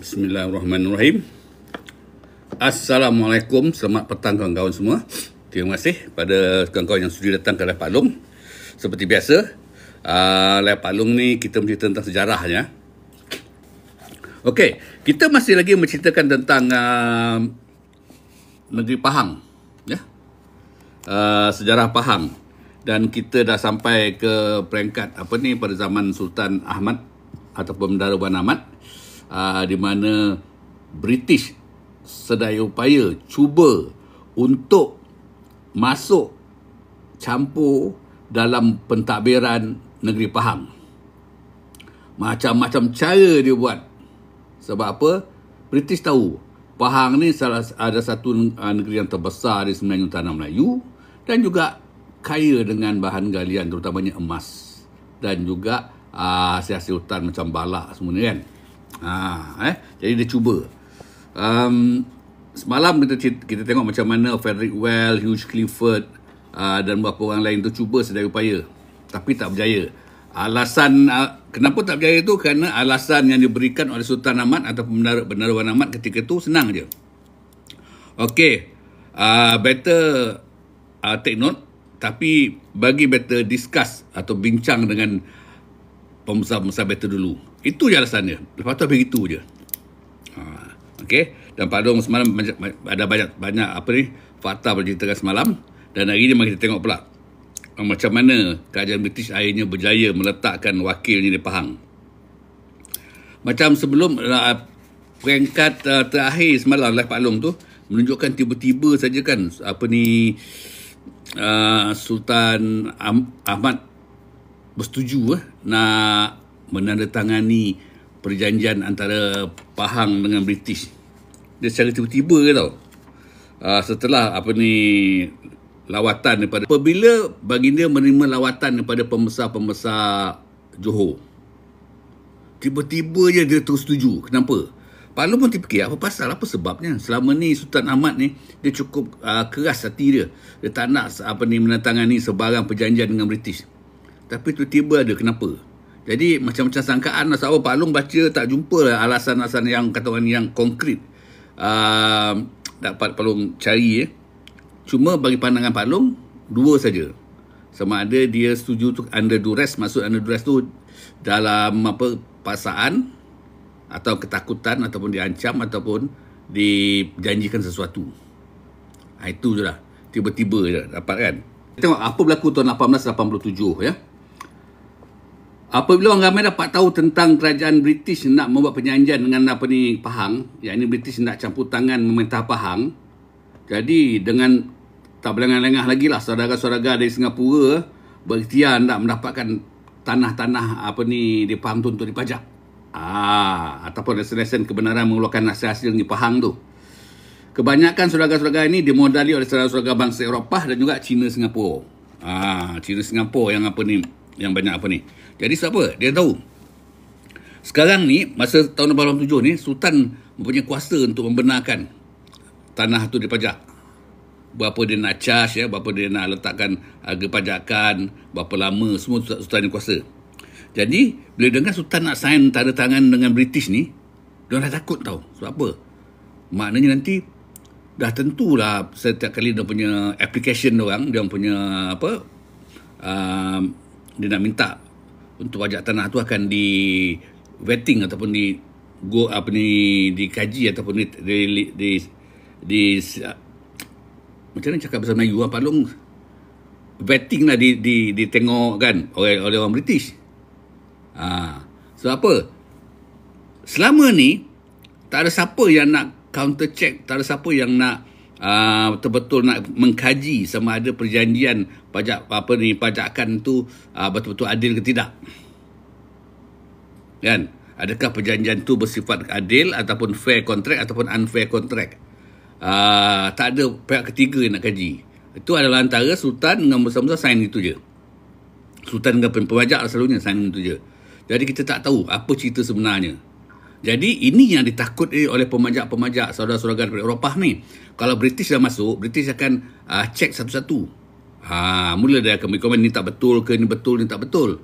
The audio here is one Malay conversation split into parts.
Bismillahirrahmanirrahim. Assalamualaikum, selamat petang kawan-kawan semua. Terima kasih pada kawan-kawan yang sudi datang ke Live Pak Long. Seperti biasa, Live Pak Long ni kita mencerita tentang sejarahnya. Okey, kita masih lagi menceritakan tentang negeri Pahang, ya. Sejarah Pahang, dan kita dah sampai ke peringkat pada zaman Sultan Ahmad ataupun Bendara Wan Ahmad, di mana British sedaya upaya cuba untuk masuk campur dalam pentadbiran negeri Pahang. Macam-macam cara dia buat. Sebab apa? British tahu Pahang ni ada satu negeri yang terbesar di semenanjung tanah Melayu dan juga kaya dengan bahan galian, terutamanya emas dan juga hasil-hasil hutan macam balak semua ni kan. Jadi dia cuba. Semalam kita tengok macam mana Frederick Well, Hugh Clifford dan beberapa orang lain tu cuba sedaya upaya, tapi tak berjaya. Alasan kenapa tak berjaya tu kerana alasan yang diberikan oleh Sultan Ahmad ataupun Bendara Wan Ahmad ketika tu senang je. Okey, better take note, tapi bagi better discuss atau bincang dengan pembesar-pembesar better dulu. Itu je alasannya. Lepas tu begitu je. Okey, dan Pak Long semalam ada banyak fakta berceritakan semalam, dan hari ni mari kita tengok pula macam mana kerajaan British akhirnya berjaya meletakkan wakilnya di Pahang. Macam sebelum peringkat terakhir semalam Live Pak Long tu menunjukkan tiba-tiba saja kan Sultan Ahmad bersetuju nak menandatangani perjanjian antara Pahang dengan British. Dia secara tiba-tiba ke tau. Setelah lawatan daripada, apabila baginda menerima lawatan daripada pembesar-pembesar Johor, tiba-tiba je dia terus setuju. Kenapa? Pak Long pun terfikir apa pasal, apa sebabnya. Selama ni Sultan Ahmad ni dia cukup keras hati dia. Dia tak nak menandatangani sebarang perjanjian dengan British. Tapi tiba-tiba ada kenapa. Jadi macam-macam sangkaan. Sebab Pak Long baca tak jumpa alasan-alasan yang kata orang yang konkret dapat Pak Long cari. Cuma bagi pandangan Pak Long, dua saja. Sama ada dia setuju tu under duress. Maksud under duress tu dalam paksaan atau ketakutan ataupun diancam ataupun dijanjikan sesuatu. Itu je lah. Tiba-tiba je dapat kan. Tengok apa berlaku tahun 1887 ya. Apabila orang ramai dapat tahu tentang kerajaan British nak membuat perjanjian dengan Pahang, yakni British nak campur tangan memerintah Pahang. Jadi dengan tak berlengah-lengah lagi lah saudara-saudara dari Singapura berikhtiar nak mendapatkan tanah-tanah di Pahang tu untuk dipajak. Ataupun lesen-lesen kebenaran mengeluarkan hasil-hasil di Pahang tu. Kebanyakan saudara-saudara ini dimodali oleh saudara-saudara bangsa Eropah dan juga Cina Singapura. Cina Singapura yang banyak Jadi sebab apa? Dia tahu sekarang ni, masa tahun 1887 ni, Sultan mempunyai kuasa untuk membenarkan tanah tu dipajak. Berapa dia nak charge, berapa dia nak letakkan harga pajakan, berapa lama, semua Sultan yang kuasa. Jadi bila dengar Sultan nak sign tanda tangan dengan British ni, dia dah takut tau. Sebab apa? Maknanya nanti dah tentulah setiap kali dia punya application dia punya dia nak minta untuk pajak tanah tu akan di vetting ataupun dikaji ataupun di macam mana cakap bahasa Melayu Pak Long, vetting lah, ditengok kan oleh orang British. Sebab apa? Selama ni tak ada siapa yang nak counter check, tak ada siapa yang nak betul-betul nak mengkaji sama ada perjanjian pajakan tu betul-betul adil ke tidak. Kan? Adakah perjanjian tu bersifat adil ataupun fair contract ataupun unfair contract? Tak ada pihak ketiga yang nak kaji. Itu adalah antara Sultan dengan besar-besar sign itu je. Sultan dengan pemajak selalunya sign itu je. Jadi kita tak tahu apa cerita sebenarnya. Jadi ini yang ditakuti oleh pemajak-pemajak saudara-saudara daripada Eropah ni. Kalau British dah masuk, British akan cek satu-satu. Mula dia akan berkomen ni tak betul ke, ni betul, ni tak betul.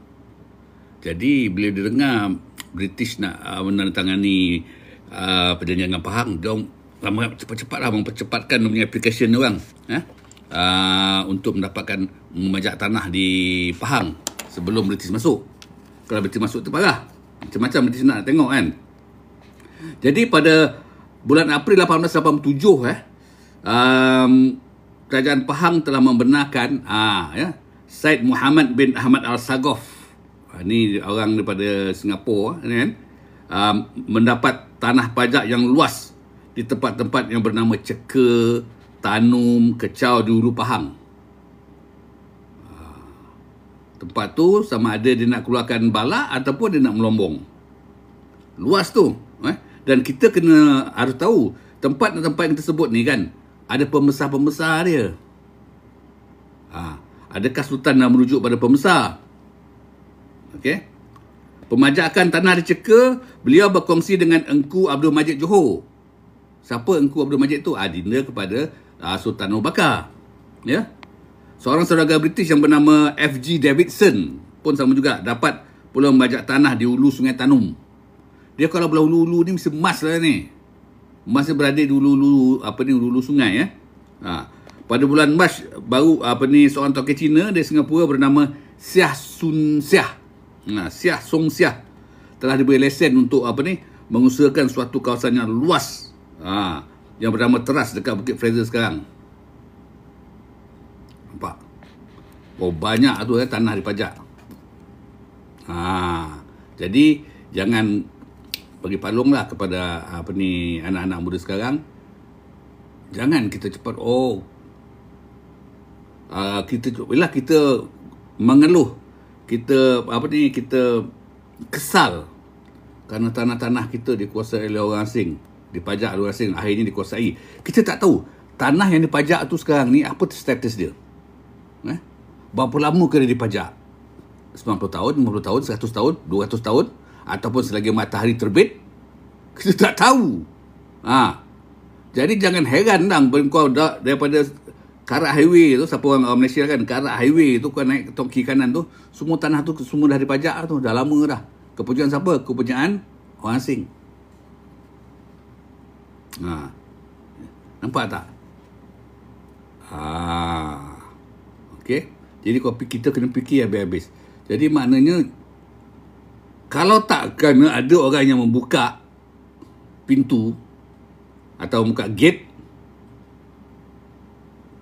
Jadi bila dia dengar British nak menandatangani perjanjian dengan Pahang, dia cepat-cepatlah mempercepatkan application dia orang untuk mendapatkan memajak tanah di Pahang sebelum British masuk. Kalau British masuk tu parah. Macam-macam British nak tengok kan. Jadi pada bulan April 1887 Kerajaan Pahang telah membenarkan Syed Muhammad bin Ahmad Al-Sagoff, ni orang daripada Singapura kan, mendapat tanah pajak yang luas di tempat-tempat yang bernama Ceka, Tanum, Kecau di Hulu Pahang. Tempat tu sama ada dia nak keluarkan bala ataupun dia nak melombong. Luas tu. Dan kita kena harus tahu tempat-tempat yang tersebut ni kan, ada pembesar-pembesar dia. Adakah Sultan nak merujuk pada pembesar? Okey. Pemajakan tanah di Ceka, beliau berkongsi dengan Engku Abdul Majid Johor. Siapa Engku Abdul Majid tu? Adinda kepada Sultan Abu Bakar. Ya. Seorang saudagar British yang bernama F.G. Davidson pun sama juga dapat pula memajak tanah di hulu Sungai Tanum. Dia kalau belah hulu-hulu ni mesti emas lah ni. Emas dia berada di hulu-hulu hulu sungai ya. Pada bulan Mac baru seorang tokoh Cina dari Singapura bernama Siah Sun Siah. Siah Song Siah telah diberi lesen untuk mengusahakan suatu kawasan yang luas yang bernama Teras dekat Bukit Fraser sekarang. Nampak? Banyak tu tanah dipajak. Jadi jangan bagi palunglah kepada anak-anak muda sekarang. Jangan kita cepat kita mengeluh, kita kita kesal kerana tanah-tanah kita dikuasai oleh orang asing, dipajak oleh orang asing, akhirnya dikuasai. Kita tak tahu tanah yang dipajak tu sekarang ni apa status dia. Berapa lama kena dipajak? 90 tahun, 50 tahun, 100 tahun, 200 tahun, ataupun selagi matahari terbit? Kita tak tahu. Jadi jangan heran kau daripada Karak Highway tu, siapa orang Malaysia kan, Karak Highway tu kau naik ke kiri kanan tu, semua tanah tu semua dah dipajak tu, dah lama dah. Kepunyaan siapa? Kepunyaan orang asing. Nampak tak? Okey. Jadi kita kena fikir habis-habis. Jadi maknanya kalau tak kena ada orang yang membuka pintu atau buka gate,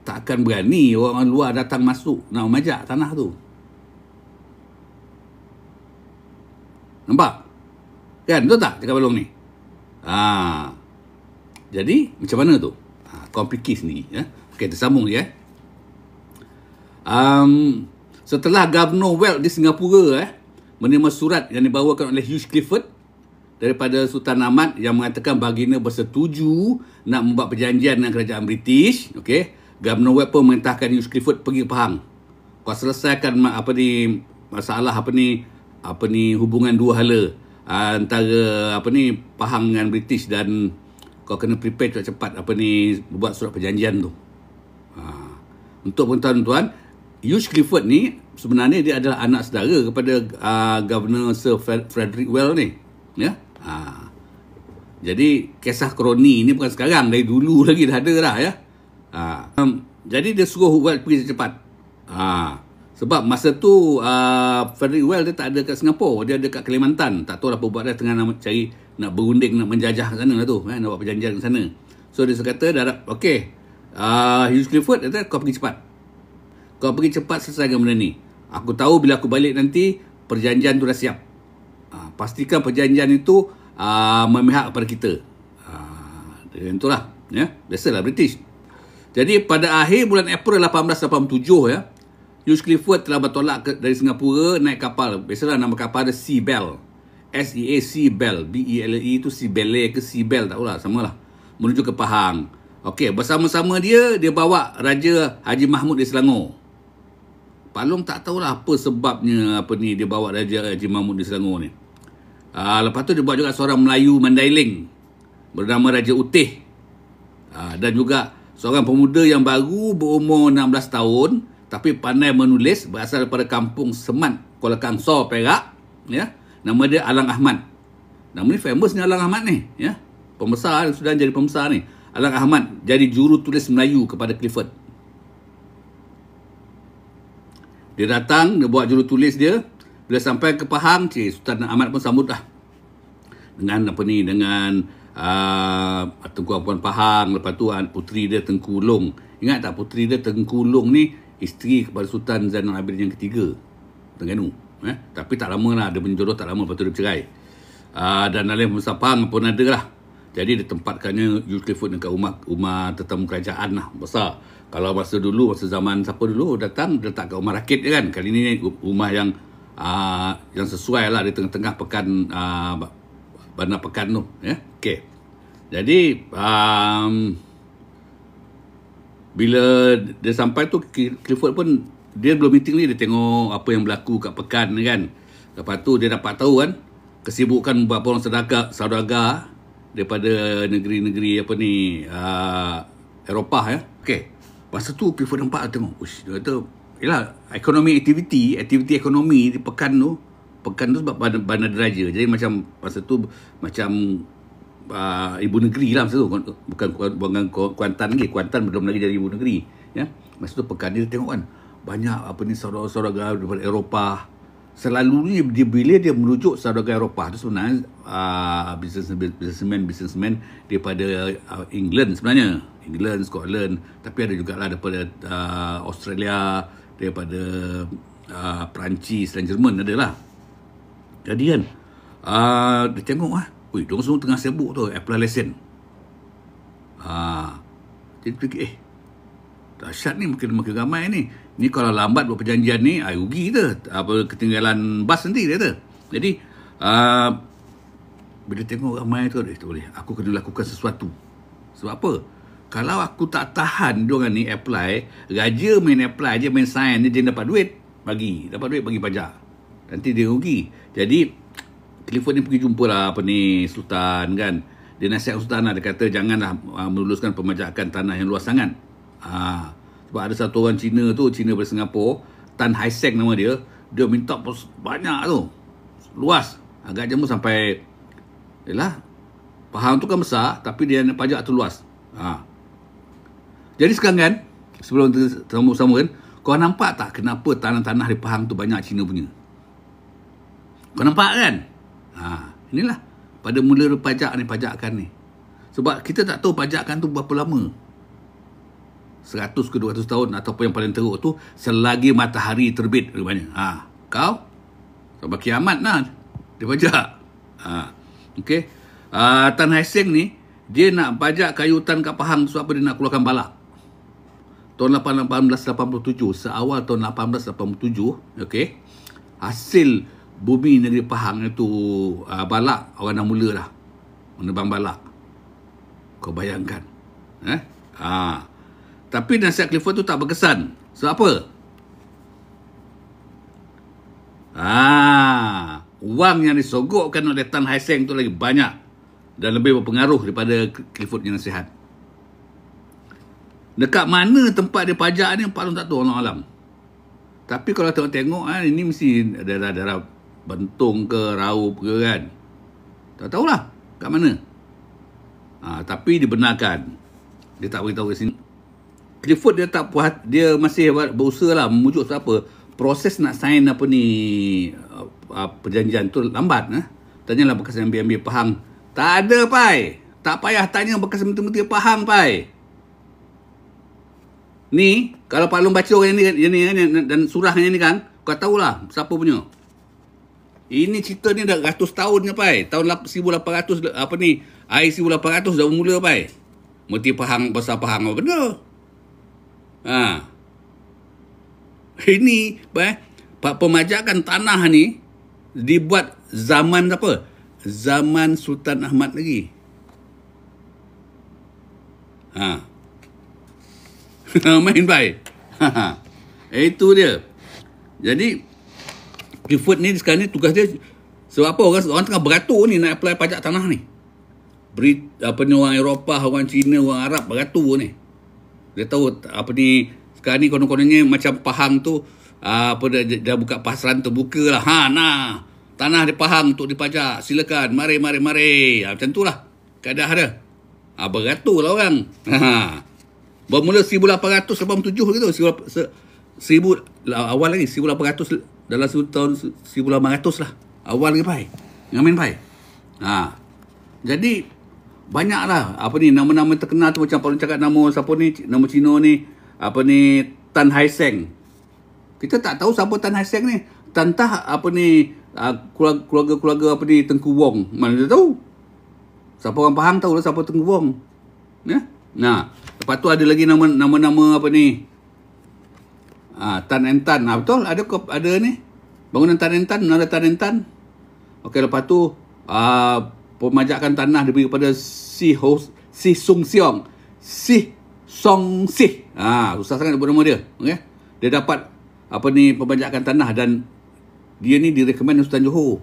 tak akan berani orang luar datang masuk nak memajak tanah tu. Nampak? Kan? Betul tak cakap balong ni? Jadi macam mana tu? Kau fikir sendiri. Okey, tersambung je. Setelah Governor Weld di Singapura menerima surat yang dibawakan oleh Hugh Clifford daripada Sultan Ahmad yang mengatakan baginda bersetuju nak membuat perjanjian dengan kerajaan British, okey, Governor Weld pun memerintahkan Hugh Clifford pergi ke Pahang. Kau selesaikan masalah hubungan dua hala antara Pahang dengan British, dan kau kena prepare cepat-cepat buat surat perjanjian tu. Untuk pengetahuan tuan, Hugh Clifford ni sebenarnya dia adalah anak saudara kepada Governor Sir Frederick Weld ni. Ya. Jadi kisah kroni ni bukan sekarang, dari dulu lagi dah ada dah ya. Jadi dia suruh Weld pergi cepat. Sebab masa tu Frederick Weld dia tak ada kat Singapura, dia ada kat Kalimantan. Tak tahu apa buat, dia tengah nak cari, nak berunding, nak menjajah kat sana lah tu, nak buat perjanjian kat sana. So dia kata okey, Hugh Clifford kata kau pergi cepat. Kau pergi cepat selesaikan benda ni. Aku tahu bila aku balik nanti perjanjian tu dah siap. Pastikan perjanjian itu memihak kepada kita. Itulah ya, biasalah British. Jadi pada akhir bulan April 1887 ya, Hugh Clifford telah bertolak dari Singapura naik kapal. Biasalah nama kapal ada Sea Belle. S-E-A Sea Belle. B-E-L-E itu Sea Belle ke Sea Belle, tak tahulah, samalah. Menuju ke Pahang. Okey, bersama-sama dia bawa Raja Haji Mahmud di Selangor. Palung tak tahulah apa sebabnya dia bawa Raja Haji Mahmud di Selangor ni. Lepas tu dia bawa juga seorang Melayu Mandailing bernama Raja Utih. Dan juga seorang pemuda yang baru berumur 16 tahun tapi pandai menulis, berasal daripada kampung Semat, Kuala Kangsar, Perak, ya. Nama dia Alang Ahmad. Nama ni famous ni Alang Ahmad ni, ya. pembesar, sudah jadi pembesar ni, Alang Ahmad jadi juru tulis Melayu kepada Clifford. Dia datang, dia buat juru tulis dia. Bila sampai ke Pahang, Sultan Ahmad pun sambut lah. Dengan Tengku Puan Pahang. Lepas tu puteri dia Tengku Long. Ingat tak, puteri dia Tengku Long ni isteri kepada Sultan Zainal Abidin yang ketiga, Terengganu. Tapi tak lama lah, dia menjodoh tak lama, lepas tu dia bercerai. Dan dalam Pembesar Pahang pun ada lah. Jadi dia tempatkannya Jules Clifford dekat rumah tetamu kerajaan lah, besar. Kalau masa zaman siapa dulu datang, dia letak kat rumah rakit je kan. Kali ni rumah yang sesuai lah di tengah-tengah pekan, bandar pekan tu. Okay. Jadi bila dia sampai tu, Clifford pun dia belum meeting ni, dia tengok apa yang berlaku kat pekan ni kan. Lepas tu dia dapat tahu kan kesibukan beberapa orang saudagar daripada negeri-negeri Eropah ya. Okey. Masa tu Clifford nampak, tengok, dia kata, yalah, aktiviti ekonomi di pekan tu sebab bandar diraja. Jadi macam masa tu macam ibu negeri lah masa tu, bukan Kuantan lagi. Kuantan belum lagi jadi ibu negeri ya. Masa tu pekan dia tengok kan, banyak saudara-saudara daripada Eropah. Selalunya bila dia merujuk saudagar Eropah tu sebenarnya businessman daripada England sebenarnya. England, Scotland, tapi ada juga lah daripada Australia, daripada Perancis dan Jerman ada lah. Jadi kan dia tengok diorang semua tengah sibuk tu apply lesen. Jadi fikir dahsyat ni, makin ramai ni. Ni kalau lambat buat perjanjian ni, rugi kita. Ketinggalan bas nanti, dia kata. Jadi, bila tengok ramai tu, boleh, aku kena lakukan sesuatu. Sebab apa? Kalau aku tak tahan diorang ni apply, raja main apply je, main sign je, dia dapat duit, bagi pajak. Nanti dia rugi. Jadi, Clifford ni pergi jumpa lah Sultan kan. Dia nasihat Sultan lah, dia kata janganlah meluluskan pemajakan tanah yang luas sangat. Sebab ada satu orang Cina dari Singapura, Tan Hai Seng nama dia minta banyak tu, luas, agak jemu sampai, yalah, Pahang tu kan besar, tapi dia nak pajak tu luas. Jadi sekarang kan, sebelum sama-sama kan, kau nampak tak kenapa tanah-tanah di Pahang tu banyak Cina punya? Kau nampak kan? Inilah pada mula pajakan ni. Sebab kita tak tahu pajakan tu berapa lama, 100 ke 200 tahun, ataupun yang paling teruk tu selagi matahari terbit rupanya. Kau sampai kiamat lah dia pajak. Okey. Tan Hai Seng ni dia nak pajak kayu hutan kat Pahang sebab apa? Dia nak keluarkan balak. Tahun 1887, seawal tahun 1887, okey. Hasil bumi negeri Pahang itu balak, orang dah mula dah menebang balak. Kau bayangkan. Tapi nasihat Clifford tu tak berkesan. Sebab apa? Wang yang disogokkan oleh Tan Hai Seng tu lagi banyak dan lebih berpengaruh daripada Clifford yang nasihat. Dekat mana tempat dia pajak ni, Pak Long tak tahu, Allah alam. Tapi kalau tengok ini mesti daerah-daerah Bentong ke Raup ke kan. Tak tahulah kat mana. Tapi dibenarkan. Dia tak beritahu kat sini. Clifford dia tak puas, dia masih berusaha lah memujuk siapa. Proses nak sign perjanjian tu lambat. Tanyalah bekas MB Pahang. Tak ada, pai. Tak payah tanya bekas menteri-menteri Pahang, pai. Ni, kalau Pak Long baca orang ni dan surahnya ni kan, kau tahulah siapa punya. Ini cerita ni dah ratus tahun je, pai. Tahun 1800, air 1800 dah mula, pai. Menteri Pahang, besar Pahang apa benda. Ini, pemajakan tanah ni dibuat zaman apa? Zaman Sultan Ahmad lagi. Main baik. Itu dia. Jadi Clifford ni sekarang ni tugas dia sebab apa? Orang tengah beratur ni nak apply pajak tanah ni. Orang Eropah, orang Cina, orang Arab beratur ni. Dia tahu sekarang ni konon-kononnya macam Pahang tu dah buka pasaran terbuka lah. Tanah di Pahang untuk dipajak, silakan, mari. Macam tu lah. kaedah dia. Beratur lah orang. Bermula 1887 gitu. Awal lagi 1800, dalam tahun 1800 lah. Awal lagi pai. Ngamen pai. Jadi banyaklah nama-nama terkenal tu, macam kalau cakap nama siapa ni, nama Cina ni, Tan Hai Seng. Kita tak tahu siapa Tan Hai Seng ni. Tantah keluarga Tengku Wong. Mana dia tahu? Siapa orang Pahang tahu lah siapa Tengku Wong. Ya? Nah, lepas tu ada lagi nama-nama Tan and Tan. Betul, ada ni. Bangunan Tan and Tan, Menara Tan and Tan. Okey, lepas tu pemajakan tanah diberi kepada Si Sung Siong. Si Song Si. Susah sangat sebut nama dia. Okey. Dia dapat pemajakan tanah dan dia ni direkomend Sultan Johor.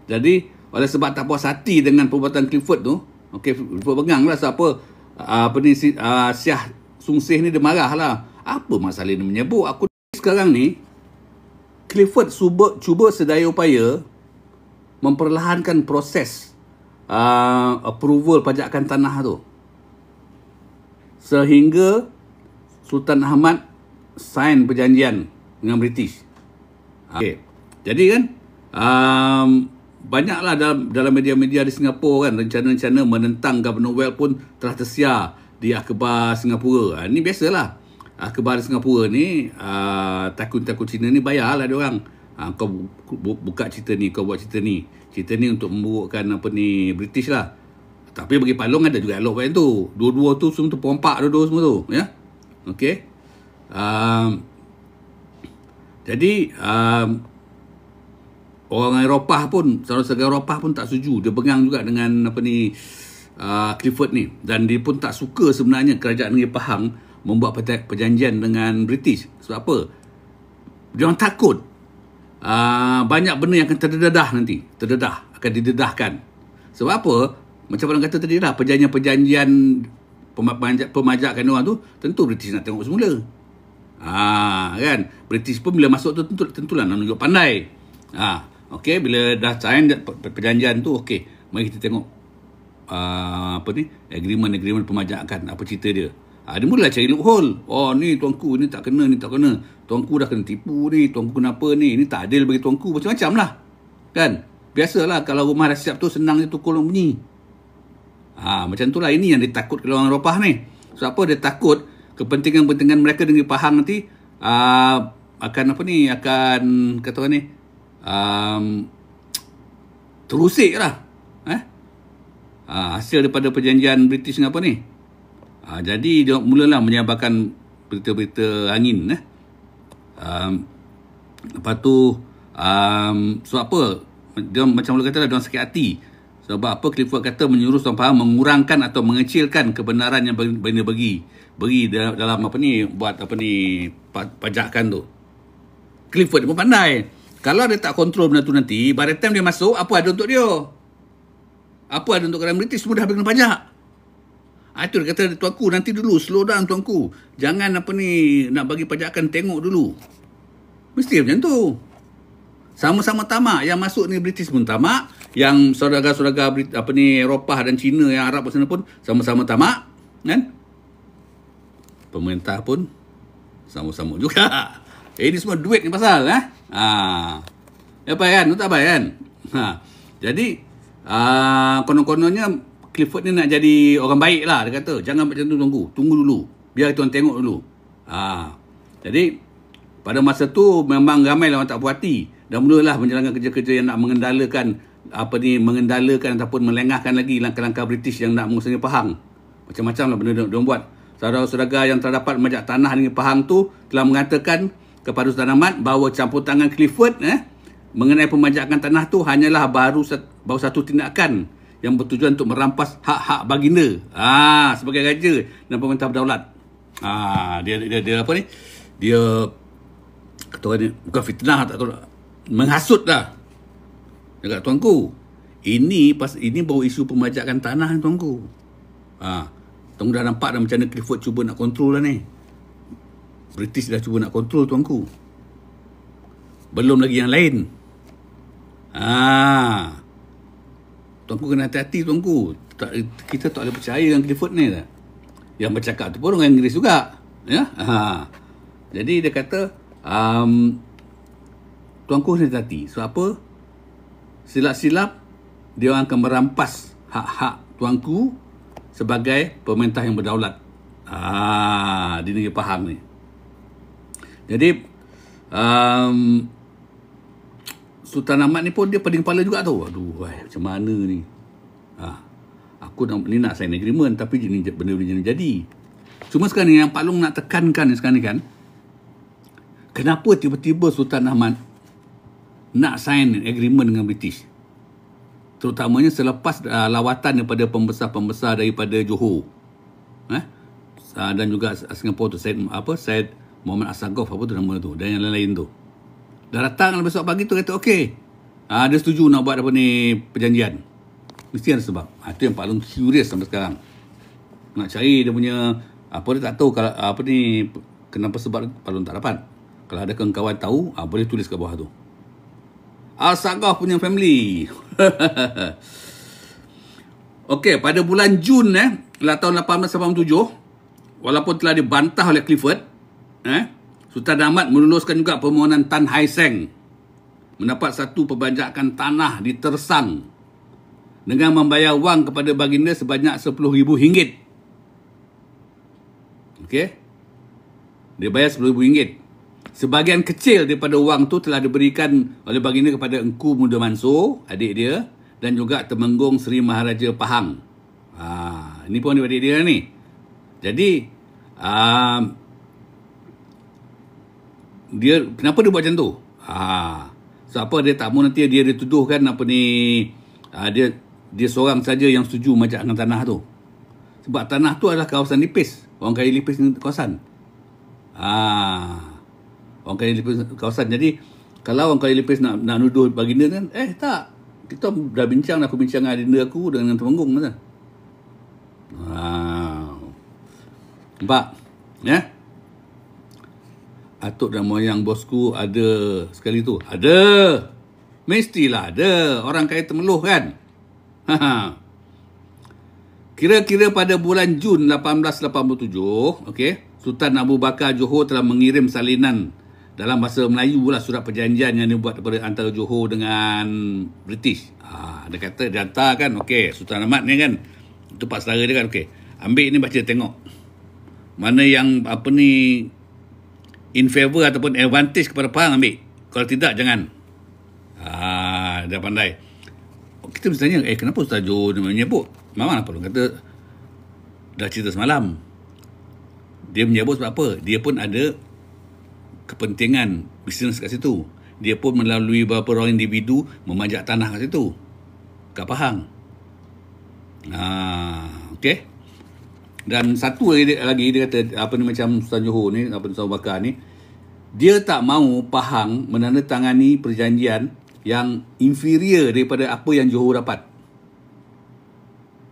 Jadi oleh sebab tak puas hati dengan perbuatan Clifford tu, Clifford pegang lah siapa Syah Sung Si ni, dia marah lah. Apa masalah dia menyebut aku sekarang ni? Clifford cuba sedaya upaya memperlahankan proses approval pajakan tanah tu, sehingga Sultan Ahmad sign perjanjian dengan British. Jadi kan banyaklah dalam media-media di Singapura kan, rencana-rencana menentang Governor Weld pun telah tersiar di akhbar Singapura. Ini biasalah. Akhbar Singapura ni, takun-takun Cina ni bayarlah dia orang. Kau buka cerita ni, kau buat cerita ni. Cerita ni untuk memburukkan British lah. Tapi bagi Palong ada juga elok macam tu. Dua-dua tu semua tu pompak, dua-dua semua tu. Ya. Okey. Jadi orang Eropah pun, saudara-saudara Eropah pun tak setuju. Dia bengang juga dengan Clifford ni. Dan dia pun tak suka sebenarnya kerajaan negeri Pahang membuat perjanjian dengan British. Sebab apa? Dia orang takut banyak benda yang akan akan didedahkan. Sebab apa? Macam orang kata tadi lah, perjanjian pemajakan orang tu, tentu British nak tengok semula. Kan? British pun bila masuk tu tentulah nak tunjuk pandai. Okey, bila dah sign perjanjian tu, okey, mari kita tengok agreement pemajakan, apa cerita dia. Dia mula cari loophole. Ni tuanku, ni tak kena, ni tak kena. Tuanku dah kena tipu ni, tuanku kenapa ni, ini tak adil bagi tuanku, macam-macam lah. Kan? Biasalah kalau rumah dah siap tu, senang dia tukul orang bunyi. Macam tu lah. Ini yang ditakut kalau orang Eropah ni. Sebab apa dia takut kepentingan-kepentingan mereka dengan Pahang nanti akan kata orang ni, terusik lah. Hasil daripada perjanjian British dengan apa ni. Jadi dia mulalah menyabarkan berita-berita angin. Lepas tu sebab apa? Dia macam mula kata lah, dia orang sakit hati. Sebab apa? Clifford kata menyuruh Tuan Pahang mengurangkan atau mengecilkan kebenaran yang benda beri dalam buat pajakan tu. Clifford dia pun pandai. Kalau dia tak kontrol benda tu nanti, by the time dia masuk, apa ada untuk dia? Apa ada untuk kerajaan British? Semua dah habis kena pajak. Itu dia kata, tuanku nanti dulu, slow down tuanku. Jangan nak bagi pajakan, tengok dulu. Mesti macam tu. Sama-sama tamak. Yang masuk ni British pun tamak. Yang saudara-saudara Eropah dan Cina yang Arab sana pun sama-sama tamak. Kan? Pemerintah pun sama-sama juga. Ini semua duit ni pasal. Apa kan? Tu tak baik kan? Jadi, konon-kononnya Clifford ni nak jadi orang baik lah. Dia kata, jangan macam tu tuanku. Tunggu dulu. Biar tuan tengok dulu. Jadi, pada masa tu memang ramai lah orang tak puas hati. Dan mulalah menjalankan kerja-kerja yang nak mengendalikan ataupun melengahkan lagi langkah-langkah British yang nak menguasai Pahang. Macam-macam lah benda dia buat. Saudara-saudara yang terdapat memajak tanah di Pahang tu telah mengatakan kepada Sultan Ahmad bahawa campur tangan Clifford mengenai pemajakan tanah tu hanyalah baru satu tindakan yang bertujuan untuk merampas hak-hak baginda sebagai raja dan pemerintah berdaulat. Dia apa ni? Dia kata orang ni bukan fitnah, tak tahu, menghasut dah. Dekat tuanku, ini baru isu pemajakan tanah ni tuanku. Tuanku dah nampak dah macam mana Clifford cuba nak kontrol lah ni. British dah cuba nak kontrol tuanku. Belum lagi yang lain. Tuanku kena hati-hati tuanku. Kita tak boleh percaya dengan Clifford ni tak? Yang bercakap tu pun orang Inggeris juga. Ya? Jadi dia kata, tuanku kena hati-hati. Sebab apa? Silap-silap dia orang akan merampas hak-hak tuanku sebagai pemerintah yang berdaulat. Di negeri Pahang ni. Jadi Sultan Ahmad ni pun dia pening kepala juga tu. Aduh, macam mana ni? Aku nak sign agreement tapi benda-benda jadi. Cuma sekarang ni yang Pak Long nak tekankan sekarang ni kan, kenapa tiba-tiba Sultan Ahmad nak sign agreement dengan British? Terutamanya selepas lawatan daripada pembesar-pembesar daripada Johor. Dan juga Singapura tu, Syed Muhammad Assagaf, apa tu nama tu, dan yang lain-lain tu. Dah datang besok pagi tu kata okey. Dia setuju nak buat apa ni perjanjian. Mesti ada sebab. Itu yang Pak Long curious sampai sekarang. Nak cari dia punya apa, dia tak tahu kalau apa ni kenapa sebab Pak Long tak dapat. Kalau ada kawan-kawan tahu, boleh tulis kat bawah tu. Assagaf punya family. Okey, pada bulan Jun tahun 1887, walaupun telah dibantah oleh Clifford, Sultan Ahmad meluluskan juga permohonan Tan Hai Seng mendapat satu perbanjakan tanah di Tersang dengan membayar wang kepada baginda sebanyak RM10,000. Okey. Dia bayar RM10,000. Sebahagian kecil daripada wang tu telah diberikan oleh baginda kepada Engku Muda Mansur, adik dia, dan juga Temenggung Seri Maharaja Pahang. Ini pun adik dia ni. Jadi dia kenapa dia buat macam tu? Sebab apa dia tak mau nanti dia dituduhkan apa ni, dia seorang saja yang setuju majakkan tanah tu. Sebab tanah tu adalah kawasan Lipis. Orang kaya Lipis ni kawasan. Orang kaya Lipis kawasan. Jadi kalau orang kaya Lipis nak nuduh baginda kan, tak. Kita dah bincang, aku bincang dengan adinda aku dengan Temenggung masa. Nampak? Ya? Atuk dan moyang bosku ada sekali tu. Ada. Mestilah ada. Orang kaya Temeloh kan? Kira-kira pada bulan Jun 1887, Sultan Abu Bakar Johor telah mengirim salinan dalam bahasa Melayu lah surat perjanjian yang dibuat daripada antara Johor dengan British. Dia kata dia hantar kan, Sultan Ahmad ni kan, itu pak saudara dia kan, ambil ni baca tengok. Mana yang apa ni in favor ataupun advantage kepada Pahang ambil. Kalau tidak jangan. Dah pandai. Kita mesti tanya, kenapa Ustaz Johor dia menyebut? Memang apa kata dah cerita semalam. Dia menyebut sebab apa? Dia pun ada kepentingan bisnes kat situ. Dia pun melalui beberapa orang individu memajak tanah kat situ. Kat Pahang. Dan satu lagi dia kata apa ni, macam Sultan Johor ni, apa Sultan Abu Bakar ni, dia tak mahu Pahang menandatangani perjanjian yang inferior daripada apa yang Johor dapat.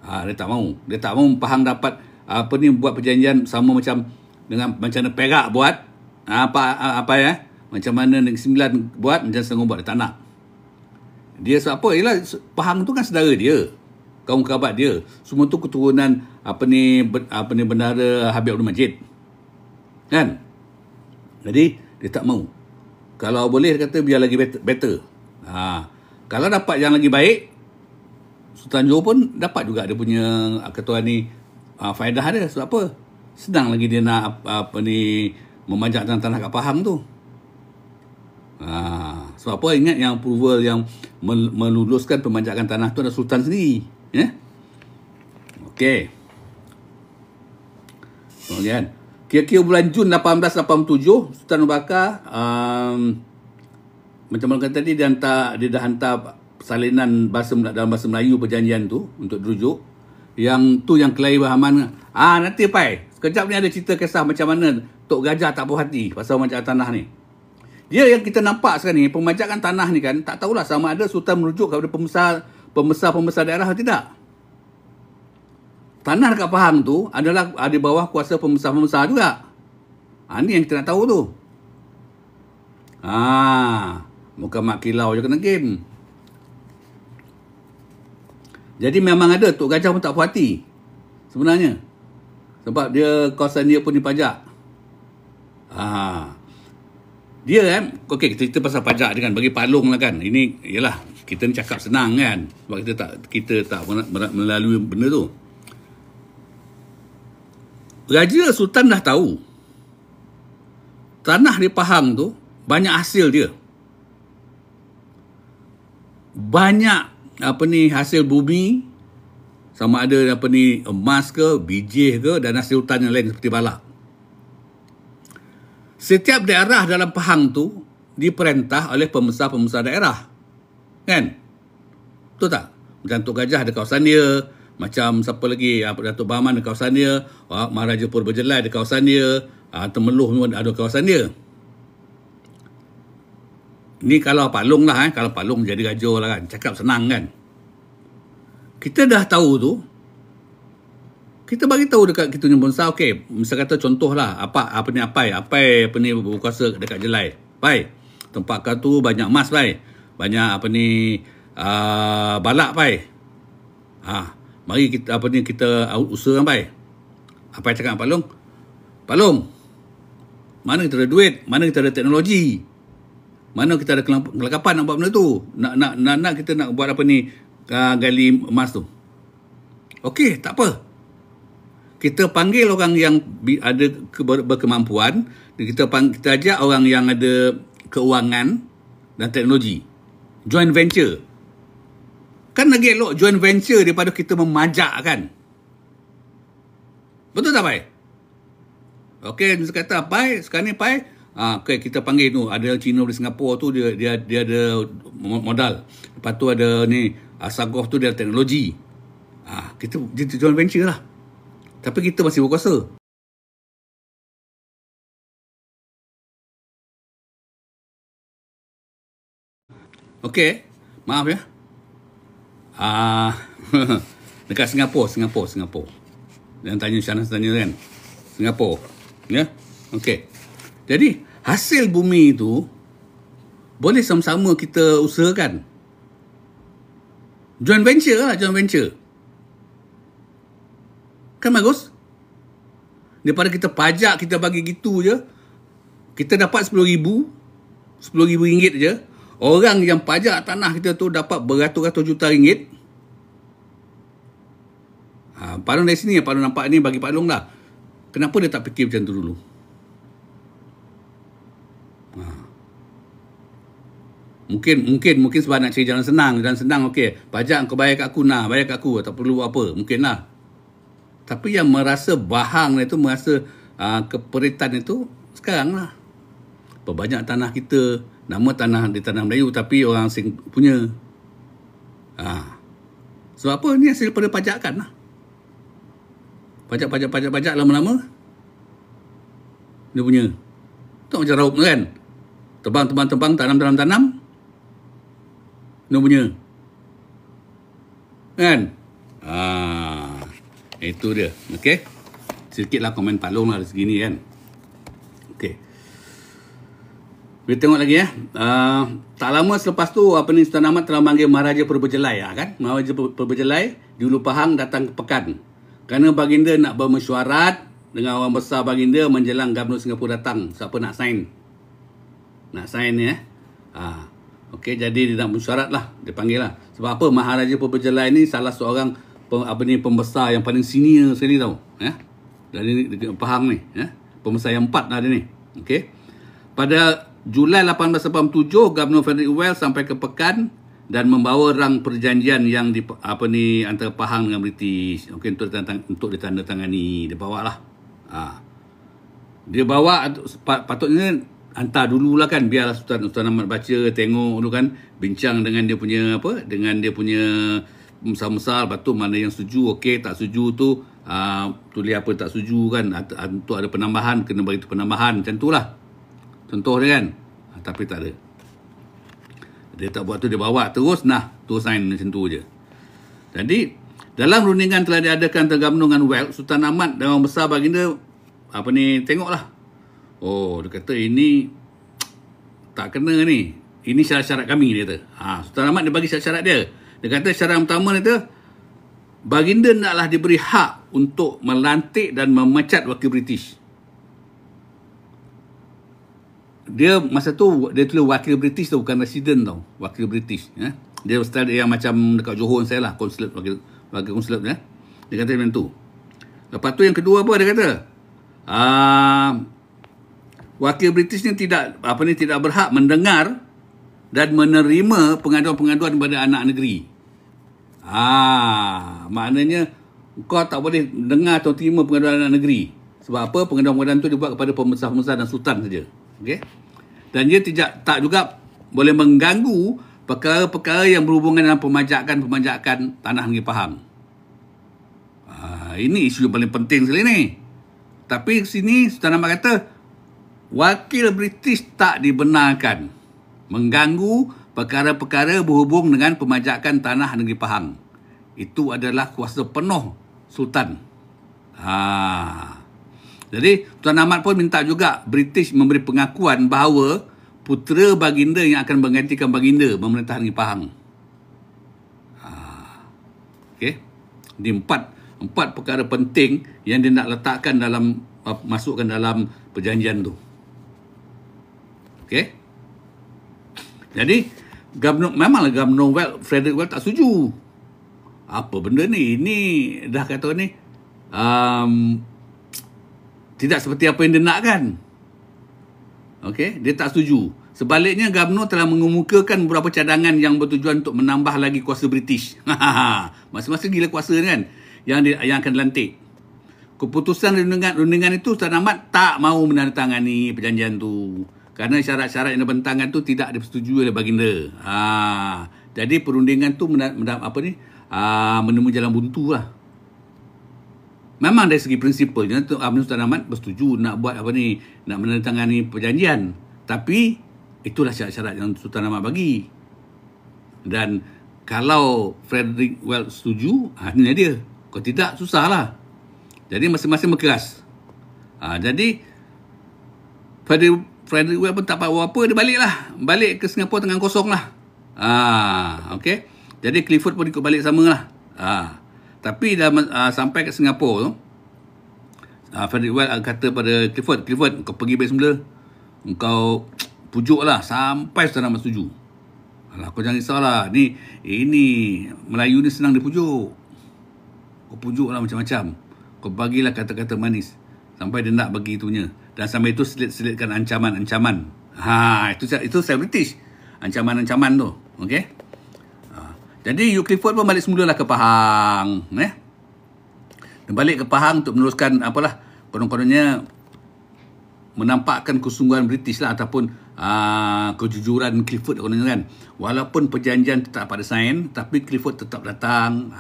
Dia tak mahu. Dia tak mahu Pahang dapat apa ni, buat perjanjian sama macam dengan macam mana Perak buat. Macam mana Negeri Sembilan buat, macam Selangor buat, dia tak nak. Dia sebab apa? Yalah, Pahang tu kan saudara dia, kaum kerabat dia. Semua tu keturunan Bendahara Habib Abdul Majid. Kan? Jadi dia tak mahu. Kalau boleh dia kata biar lagi better. Kalau dapat yang lagi baik, Sultan Johor pun dapat juga dia punya ketua ni faedah dia. Sebab apa? Senang lagi dia nak memajak tanah kat Pahang tu. Sebab apa? Ingat yang approval yang meluluskan pemajakan tanah tu adalah Sultan sendiri. Kemudian kira-kira bulan Jun 1887, Sultan Abu Bakar macam mana kata tadi, dia dah hantar salinan dalam bahasa Melayu perjanjian tu untuk dirujuk. Yang tu yang kelahi Bahaman. Nanti Pai, sekejap ni ada cerita kisah macam mana Tok Gajah tak puas hati pasal pemajakan tanah ni. Dia yang kita nampak sekarang ni, pemajakan tanah ni kan, tak tahulah sama ada Sultan merujuk kepada pembesar daerah atau tidak. Tanah dekat Pahang tu adalah di bawah kuasa pembesar-pembesar juga. Ni yang kita nak tahu tu. Muka mak kilau je kena game. Jadi memang ada, Tok Gajah pun tak puas hati sebenarnya. Sebab dia kawasan dia pun dipajak. Dia kan, okey, kita cerita pasal pajak dia kan, bagi Pak Long lah kan. Ini, yalah, kita ni cakap senang kan. Sebab kita tak melalui benda tu. Raja Sultan dah tahu tanah di Pahang tu banyak hasil dia. Banyak hasil bumi, sama ada emas ke, bijih ke, dan hasil hutan yang lain seperti balak. Setiap daerah dalam Pahang tu diperintah oleh pembesar-pembesar daerah. Kan? Betul tak? Macam Tok Gajah ada kawasan dia, macam siapa lagi, Datuk Bahman ada kawasan dia, Maharaja Purbajelai ada kawasan dia, Temeloh pun ada kawasan dia. Ni kalau Pak Long lah, kalau Pak Long jadi raja lah kan, cakap senang kan. Kita dah tahu tu, kita bagi tahu dekat kita punya bangsa, okey, misal kata contohlah, Apai berkuasa dekat Jelai. Pai, tempat kau tu banyak emas, Pai. Banyak balak, Pai. Mari kita kita usahakan, Pai. Apa yang cakap Pak Long? Pak Long, mana kita ada duit, mana kita ada teknologi, mana kita ada kelengkapan nak buat benda tu, nak kita nak buat gali emas tu. Okey, tak apa. Kita panggil orang yang ada berkemampuan, kita ajak orang yang ada keuangan dan teknologi. Joint venture. Kan lagi elok joint venture daripada kita memajak kan. Betul tak, Pai? Okey, dia kata, Pai, sekarang ni, Pai, okey, kita panggil tu, ada Cina dari Singapura tu, dia ada modal. Lepas tu ada ni, Sagov tu dia ada teknologi. Kita joint venture lah. Tapi kita masih berkuasa. Okey, maaf ya. Dekat Singapura. Yang tanya Syahnas tanya kan. Singapura. Ya. Okey. Jadi, hasil bumi itu boleh sama-sama kita usahakan. Joint venture. Kan bagus? Daripada kita pajak, kita bagi gitu je, kita dapat RM10,000 je. Orang yang pajak tanah kita tu dapat beratus-ratus juta ringgit. Pak Long dari sini, Pak Long nampak ni bagi Pak Long lah. Kenapa dia tak fikir macam tu dulu? Mungkin sebab nak cari jalan senang. Okey, pajak kau bayar kat aku, bayar kat aku, tak perlu apa. Mungkin lah. Tapi yang merasa bahang itu, merasa keperitan itu, sekarang lah. Banyak tanah kita, nama tanah di tanah Melayu, tapi orang asing punya. Sebab apa? Ni hasil pada pajakan lah. Pajak lama-lama dia punya. Tak macam raup kan? Tebang, tanam. Dia punya. Kan? Itu dia. Okey? Sedikitlah komen Pak Long lah dari segini kan. Okey. Kita tengok lagi ya. Tak lama selepas tu Sultan Ahmad telah manggil Maharaja Purbajelai kan. Maharaja Purbajelai di Hulu Pahang datang ke Pekan. Kerana baginda nak bermesyuarat dengan orang besar baginda menjelang Gubernur Singapura datang. Siapa nak sign? Nak sign ya. Okey, jadi dia nak mesyuarat lah. Dia panggil lah. Sebab apa? Maharaja Purbajelai ni salah seorang pembesar yang paling senior sekali tau. Ya? Dari Pahang ni. Ya? Pembesar yang 4 lah dia ni. Okey. Pada Julai 1887, Gubernur Frederick Wells sampai ke Pekan dan membawa rang perjanjian yang antara Pahang dengan British. Okey, untuk ditandatangani. Dia bawa lah. Dia bawa, patutnya hantar dululah kan, biarlah Sultan Ahmad baca, tengok dulu kan, bincang dengan dia punya besar-besar, lepas tu mana yang setuju, okey, tak setuju tu tulis apa tak setuju kan, untuk ada penambahan, kena bagi tu penambahan, macam tu lah contoh dia kan. Tapi tak ada, dia tak buat tu, dia bawa terus tu sign macam tu je. Jadi dalam rundingan telah diadakan tergabung dengan Wells, Sultan Ahmad dan orang besar baginda tengoklah, dia kata ini tak kena ni, ini syarat-syarat kami, dia kata. Sultan Ahmad dia bagi syarat-syarat dia. Dia kata syarat pertama dia kata baginda naklah diberi hak untuk melantik dan memecat wakil British. Dia masa tu dia tulis wakil British tu, bukan resident tau, wakil British ya. Dia style yang macam dekat Johor saya lah, konsulat, wakil konsulat ya. Dia kata macam tu. Lepas tu yang kedua apa dia kata? Wakil British ni tidak berhak mendengar dan menerima pengaduan-pengaduan daripada anak negeri. Maknanya kau tak boleh dengar atau terima pengaduan anak negeri. Sebab apa? Pengaduan-pengaduan tu dibuat kepada pembesar-pembesar dan sultan saja. Okey? Dan dia tak juga boleh mengganggu perkara-perkara yang berhubungan dengan pemajakan tanah negeri Pahang. Ini isu yang paling penting sekali ni. Tapi sini Sultan Ahmad kata wakil British tak dibenarkan mengganggu perkara-perkara berhubung dengan pemajakan tanah negeri Pahang. Itu adalah kuasa penuh Sultan. Jadi Tuan Ahmad pun minta juga British memberi pengakuan bahawa putera baginda yang akan menggantikan baginda memerintah negeri Pahang. Okey. Di empat perkara penting yang dia nak letakkan dalam, masukkan dalam perjanjian tu. Okey. Jadi memanglah Governor Frederick Wells tak setuju. Apa benda ni? Ini dah kata ni tidak seperti apa yang dia nak kan. Okey, dia tak setuju. Sebaliknya Governor telah mengemukakan beberapa cadangan yang bertujuan untuk menambah lagi kuasa British. Masa-masa gila kuasa kan yang akan dilantik. Keputusan rundingan itu Tuan Ahmad tak mahu menandatangani perjanjian tu. Kerana syarat-syarat yang dibentangkan tu tidak disetujui oleh baginda. Jadi perundingan tu menemui jalan buntu lah. Memang dari segi prinsipalnya Sultan Ahmad bersetuju nak buat nak menandatangani perjanjian. Tapi itulah syarat-syarat yang Sultan Ahmad bagi. Dan kalau Frederick Wells setuju, ini dia. Kalau tidak, susahlah. Jadi masing-masing berkeras. Jadi Frederick Wells pun tak apa-apa, dia balik ke Singapura tangan kosong lah. Okey. Jadi Clifford pun ikut balik sama lah. Tapi dah sampai ke Singapura tu, Frederick Wells kata pada Clifford, kau pergi balik semula, kau pujuk lah sampai Sultan Ahmad setuju. Kau jangan risaulah, ini Melayu ni senang dipujuk. Kau pujuk lah macam-macam, kau bagilah kata-kata manis sampai dia nak bagi itunya. Dan sampai itu selitkan ancaman-ancaman. Itu saya British. Ancaman-ancaman tu. Okey. Jadi Hugh Clifford pun balik semula lah ke Pahang. Dia balik ke Pahang untuk meneruskan konon-kononnya menampakkan kesungguhan British lah, ataupun kejujuran Clifford kononnya kan. Walaupun perjanjian tak pada sign, tapi Clifford tetap datang,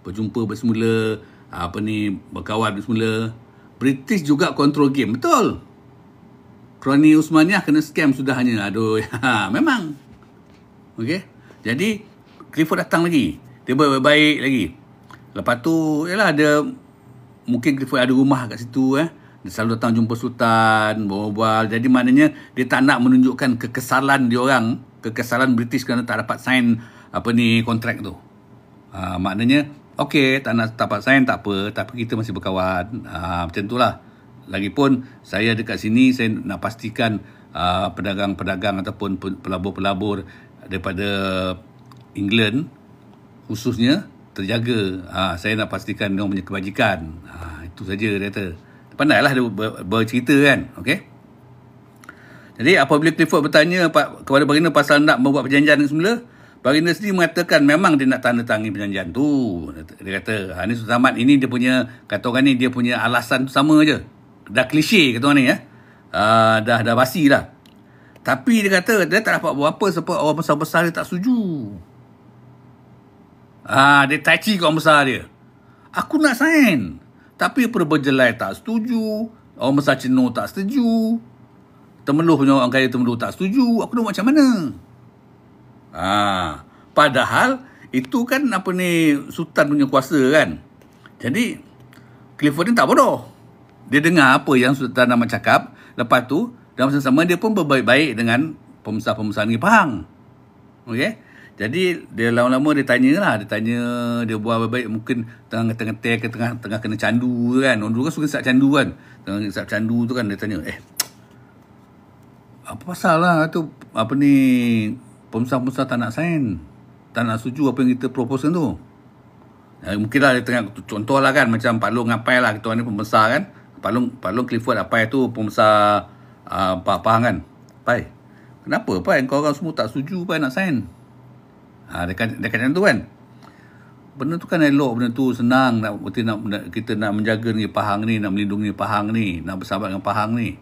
berjumpa bersemula, berkawan bersemula. British juga kontrol game, betul. Kroni Uthmaniyah kena scam sudahnya. Aduh, memang. Okey. Jadi Clifford datang lagi. Dia baik lagi. Lepas tu, mungkin Clifford ada rumah kat situ. Dia selalu datang jumpa Sultan, berbual. Jadi maknanya dia tak nak menunjukkan kekesalan diorang, kekesalan British kerana tak dapat sign kontrak tu. Maknanya, okey, tak dapat sign tak apa, tapi kita masih berkawan. Macam itulah. Lagipun saya dekat sini, saya nak pastikan pedagang-pedagang ataupun pelabur-pelabur daripada England khususnya terjaga. Saya nak pastikan dia punya kebajikan. Itu saja dia kata. Pandailah dia bercerita kan. Okey. Jadi apabila Clifford bertanya kepada baginda pasal nak membuat perjanjian semula, baginda sendiri mengatakan memang dia nak tanda tangan perjanjian tu. Dia kata, ni Sultan Ahmad, ini dia punya, kata orang ni, dia punya alasan tu sama je. Dah klise kata orang ni dah basi dah. Tapi dia kata dia tak dapat buat apa sebab orang besar-besar dia tak setuju. Dia tai chi kat orang besar dia. Aku nak sign, tapi Perberjelai tak setuju, orang besar Cino tak setuju, Temeluh punya orang kaya Temeluh tak setuju. Aku nak buat macam mana? Padahal itu kan Sultan punya kuasa kan. Jadi Clifford ni tak bodoh. Dia dengar apa yang Sultan Ahmad cakap. Lepas tu dalam masa sama dia pun berbaik-baik dengan pembesar-pembesar negeri Pahang. Okey. Jadi dia lama-lama dia tanya, dia buat baik-baik, mungkin tengah kena candu kan. Orang dulu kan suka isap candu kan. Tengah isap candu tu kan dia tanya, apa pasal lah tu, apa ni, pengusaha-pengusaha tak nak sign, tak nak setuju apa yang kita proposekan tu. Mungkin lah dia tengah, contoh lah kan, macam Pak Long Apai lah, kita ni pembesar kan. Pak Long Clifford Apai tu pembesar Pahang kan. Pai, kenapa Pai kau orang semua tak setuju Pai nak sign? Dia kata macam tu kan. Benda tu kan elok, benda tu senang, kita nak menjaga ni Pahang ni, nak melindungi Pahang ni, nak bersahabat dengan Pahang ni.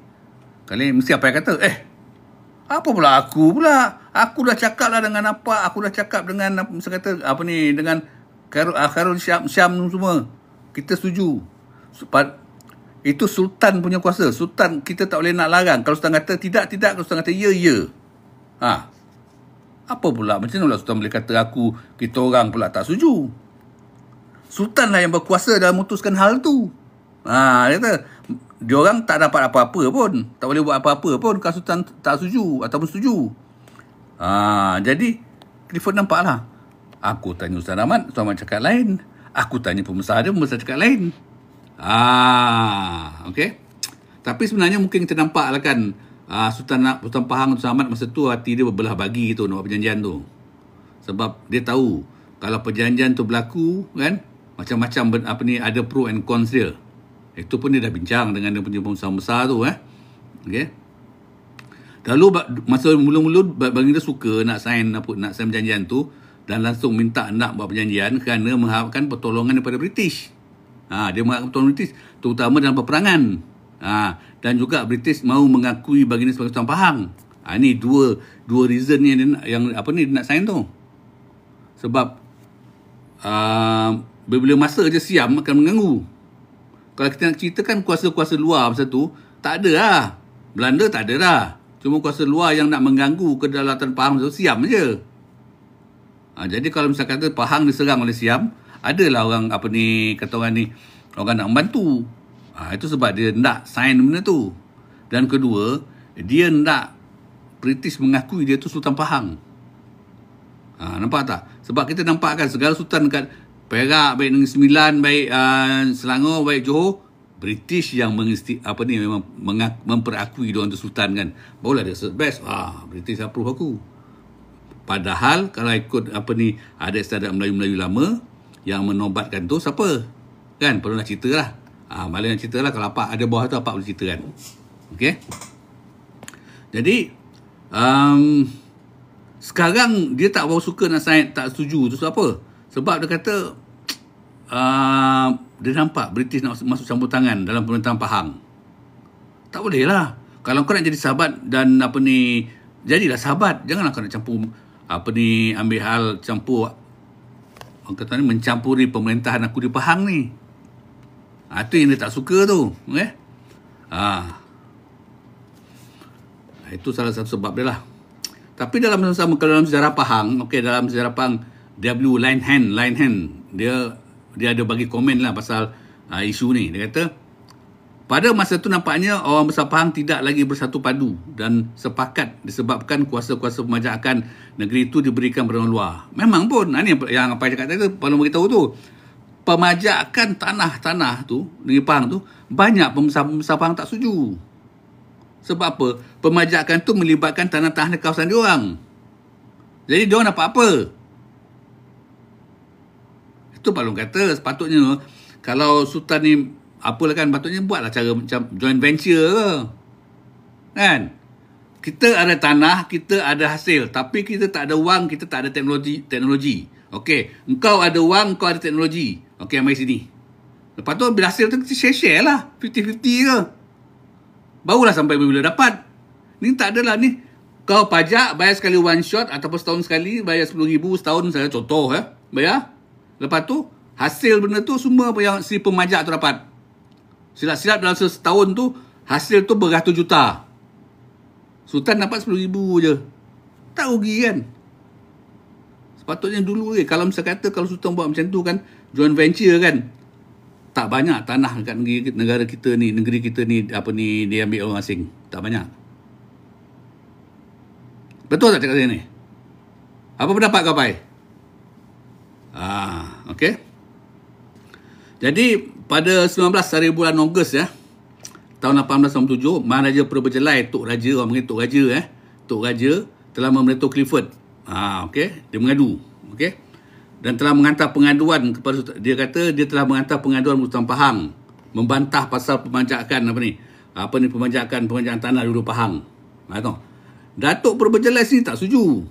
Kali mesti apa yang kata, apa pula aku dah cakap lah dengan apa, aku dah cakap dengan mesti kata apa ni, dengan Khairul Syam semua, kita setuju. Itu Sultan punya kuasa. Sultan kita tak boleh nak larang. Kalau Sultan kata tidak, kalau Sultan kata ya. Apa pula, macam mana pula Sultan boleh kata kita orang pula tak setuju? Sultan lah yang berkuasa dalam memutuskan hal tu. Dia kata diorang tak dapat apa-apa pun, tak boleh buat apa-apa pun kalau Sultan tak setuju ataupun setuju. Jadi Clifford nampak lah, aku tanya Ustaz Ahmad cakap lain, aku tanya pembesar cakap lain. Okey. Tapi sebenarnya mungkin kita nampak lah kan, Sultan Pahang, Sultan Ahmad masa tu hati dia berbelah bagi tu nak buat perjanjian tu. Sebab dia tahu kalau perjanjian tu berlaku kan, macam-macam ada pro and cons dia. Itu pun dia dah bincang dengan dia punya pengusaha besar tu. Okey. Lalu masa mula-mula bagi dia suka nak sign perjanjian tu, dan langsung minta nak buat perjanjian kerana mengharapkan pertolongan daripada British. Dia mengharapkan pertolongan British terutama dalam peperangan. Dan juga British mahu mengakui baginda sebagai Sultan Pahang. Ni dua reason yang dia nak sign tu. Sebab bila masa je Siam akan mengganggu. Kalau kita nak ceritakan kuasa-kuasa luar masa tu, tak ada lah. Belanda tak ada lah. Cuma kuasa luar yang nak mengganggu kedaulatan Pahang masa tu Siam je. Jadi kalau misalkan kata Pahang diserang oleh Siam, adalah orang orang nak membantu. Itu sebab dia nak sign benda tu. Dan kedua, dia nak British mengakui dia tu Sultan Pahang. Nampak tak? Sebab kita nampak kan segala sultan dekat Perak, baik Negeri Sembilan, baik Selangor, baik Johor, British yang memang memperakui dia orang tu sultan kan. Barulah dia best. British approve aku. Padahal kalau ikut ada istiadat Melayu-Melayu lama yang menobatkan tu siapa? Kan perlu nak cerita lah. Malah nak cerita lah, kalau apa ada bawah tu apa boleh cerita kan. Okey. Jadi sekarang dia tak baru suka nak sign, tak setuju tu sebab apa? Sebab dia kata dia nampak British nak masuk campur tangan dalam pemerintahan Pahang. Tak boleh lah. Kalau kau nak jadi sahabat dan jadilah sahabat. Janganlah kau nak campur ambil hal campur, orang kata mencampuri pemerintahan aku di Pahang ni. Itu yang dia tak suka tu. Okay? Itu salah satu sebab dia lah. Tapi dalam sejarah Pahang, dalam sejarah Pahang, W. Linehan, dia ada bagi komen lah pasal isu ni. Dia kata, pada masa tu nampaknya orang besar Pahang tidak lagi bersatu padu dan sepakat disebabkan kuasa-kuasa pemajakan negeri itu diberikan pada orang luar. Memang pun, ini yang apa cakap tadi, perlu beritahu tu. Pemajakan tanah-tanah tu, negeri Pahang tu, banyak pembesar Pahang tak setuju. Sebab apa? Pemajakan tu melibatkan tanah-tanah di kawasan diorang. Jadi diorang dapat apa? Itu Pak Long kata, sepatutnya kalau Sultan ni apalah kan, patutnya buatlah cara macam joint venture ke. Kan? Kita ada tanah, kita ada hasil, tapi kita tak ada wang, kita tak ada teknologi. Okey, engkau ada wang, engkau ada teknologi. Okey, mari sini. Lepas tu bila hasil tu kita share lah, 50-50 ke. Barulah sampai bila dapat. Ni tak adalah ni. Kau pajak bayar sekali one shot ataupun setahun sekali bayar RM10,000 setahun, saya contoh bayar. Lepas tu hasil benda tu semua yang si pemajak tu dapat. Silap-silap dalam setahun tu hasil tu beratus juta. Sultan dapat RM10,000 je. Tak rugi kan? Sepatutnya dulu kalau misalnya kata kalau Sultan buat macam tu kan, joint venture kan, tak banyak tanah dekat negara kita ni, negeri kita ni dia ambil orang asing. Tak banyak. Betul tak cakap saya ni? Apa pendapat kau, Pai? Okey. Jadi pada 19 hari bulan Ogos tahun 1897, Maharaja Perberjelai Tok Raja, orang panggil Tok Raja Tok Raja telah memberitahu Clifford. Okey, dia mengadu. Okey. Dan telah menghantar pengaduan kepada dia kata dia telah menghantar pengaduan Sultan Pahang membantah pasal pembajakan pembajakan tanah dulu Pahang. Datuk Perberjelai sini tak setuju.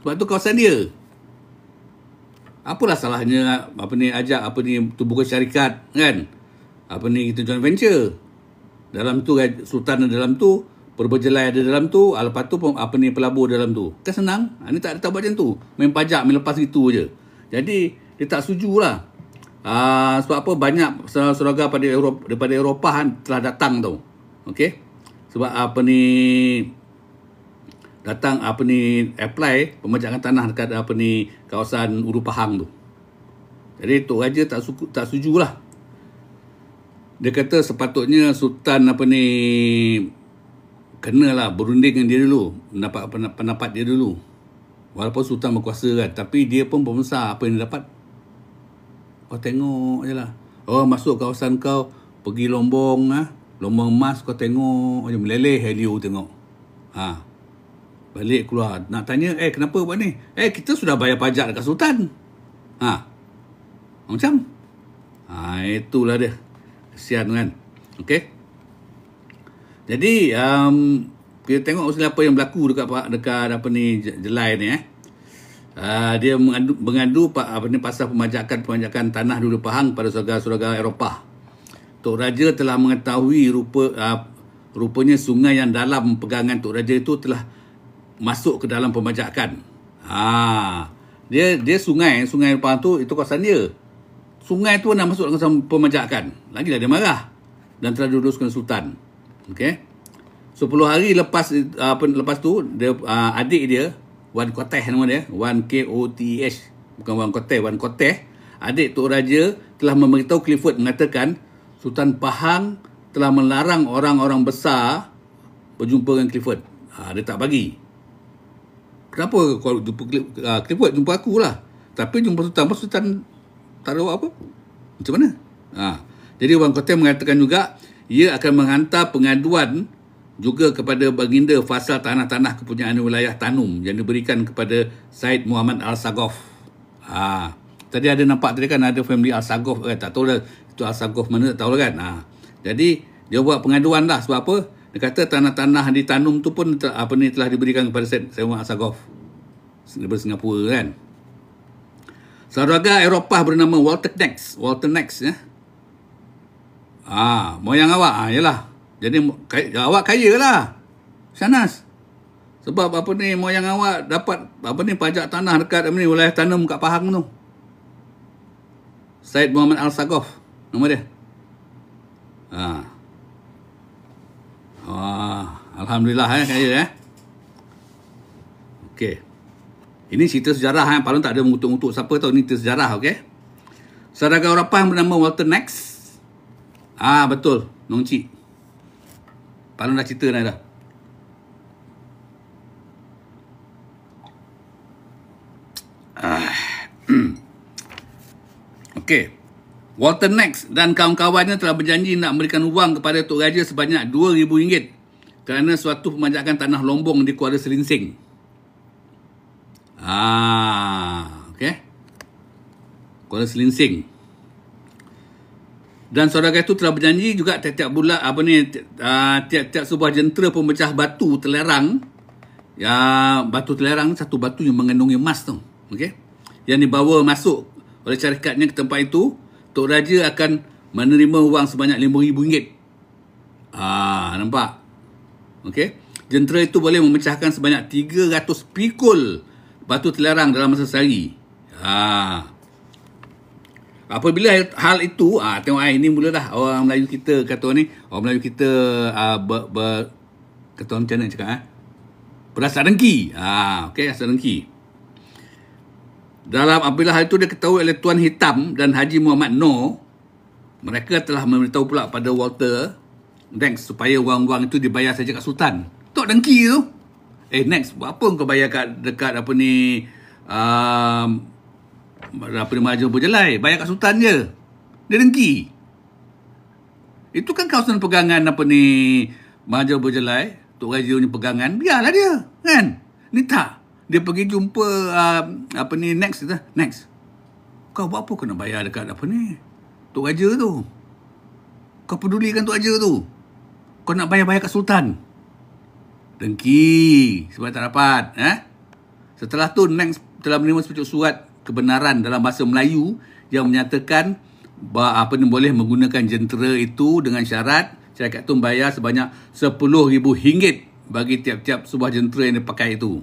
Sebab tu kawasan dia. Apalah salahnya ajak tubuh syarikat kan? Kita joint venture. Dalam tu Sultan ada dalam tu, Perberjelai ada dalam tu, lepas tu pelabur dalam tu. Kan senang. Ni tak buat macam tu. Main pajak, main lepas itu je. Jadi dia tak setuju lah. Sebab apa banyak saudara daripada Eropah telah datang tau. Okey. Sebab datang apply pembajakan tanah dekat kawasan Uru Pahang tu. Jadi Tok Raja tak setuju lah. Dia kata sepatutnya Sultan kenalah berunding dengan dia dulu, pendapat dia dulu. Walaupun Sultan berkuasa kan, tapi dia pun pembesar. Apa yang dia dapat kau tengok je lah. Masuk kawasan kau, pergi Lombong Lombong emas kau tengok je, meleleh Helio tengok. Balik keluar nak tanya, kenapa buat ni? Kita sudah bayar pajak dekat Sultan. Macam itulah dia. Kesian kan. Okey. Jadi kita tengok apa yang berlaku dekat Jelai ni dia mengadu pasal pembajakan tanah dulu Pahang pada saudara-saudara Eropah. Tok Raja telah mengetahui rupanya sungai yang dalam pegangan Tok Raja itu telah masuk ke dalam pembajakan. Dia sungai Pahang tu, itu kawasan dia. Sungai tu nak masuk dalam pembajakan. Lagilah dia marah dan telah diduduskan Sultan. Okey. 10 hari lepas tu dia adik dia Wan Koteh nama dia, Wan Koth, bukan Wan Koteh, Wan Koteh, adik Tok Raja telah memberitahu Clifford mengatakan Sultan Pahang telah melarang orang-orang besar berjumpa dengan Clifford. Dia tak bagi. Kenapa kalau Clifford jumpa aku lah, tapi jumpa Sultan tak ada apa? Macam mana? Jadi Wan Koteh mengatakan juga ia akan menghantar pengaduan juga kepada baginda fasal tanah-tanah kepunyaan wilayah Tanum yang diberikan kepada Said Muhammad Al-Sagof. Tadi ada nampak tadi kan ada family Al-Sagof, tak tahu lah itu Al-Sagof mana, tak tahu lah kan. Jadi dia buat pengaduan lah. Sebab apa? Dia kata tanah-tanah di Tanum tu pun telah diberikan kepada Said Muhammad Al-Sagof daripada Singapura kan. Saudara Eropah bernama Walter Knox moyang awak yalah. Jadi awak kaya lah Shahnaz. Sebab moyang awak dapat pajak tanah dekat wilayah Tanum kat Pahang tu. Said Muhammad Al-Sagof nama dia. Alhamdulillah kaya Okey. Ini cerita sejarah Palun tak ada mengutuk-ngutuk siapa tahu, ini cerita sejarah. Okey. Saudara Eropah bernama Walter Knox. Betul, Nong Cik. Palun dah cerita dah. Okey. Walter Knox dan kawan-kawannya telah berjanji nak memberikan wang kepada Tok Raja sebanyak RM2,000 kerana suatu pembajakan tanah Lombong di Kuala Selinsing. Okey. Kuala Selinsing. Dan saudara itu telah berjanji juga tiap-tiap bulan tiap-tiap sebuah jentera pemecah batu telerang. Batu telerang satu batu yang mengandungi emas tu. Okey. Yang dibawa masuk oleh syarikatnya ke tempat itu, Tok Raja akan menerima wang sebanyak RM5,000. Nampak? Okey. Jentera itu boleh memecahkan sebanyak 300 pikul batu telerang dalam masa sehari. Apabila hal itu, tengok ini mula dah orang Melayu kita kata ni, orang Melayu kita kata orang macam mana cakap berasak dengki. Okey, asak dengki. Apabila hal itu diketahui oleh Tuan Hitam dan Haji Muhammad Noor, mereka telah memberitahu pula pada Walter Knox supaya wang-wang itu dibayar saja kat Sultan. Tok dengki tu. Next, buat apa kau bayar dekat apa ni, Maharaja Berjelai. Bayar kat Sultan je. Dia dengki. Itu kan kawasan pegangan apa ni, Maharaja Berjelai, Tok Raja punya pegangan. Biarlah dia, kan? Ni tak. Dia pergi jumpa apa ni, Next. Kau buat apa kau nak bayar dekat apa ni, Tok Raja tu? Kau pedulikan Tok Raja tu? Kau nak bayar-bayar kat Sultan? Dengki sebab tak dapat. Setelah tu Next telah menerima sepucuk surat kebenaran dalam bahasa Melayu yang menyatakan apa ni, boleh menggunakan jentera itu dengan syarat syarikat tu bayar sebanyak RM10,000 bagi tiap-tiap sebuah jentera yang dipakai itu.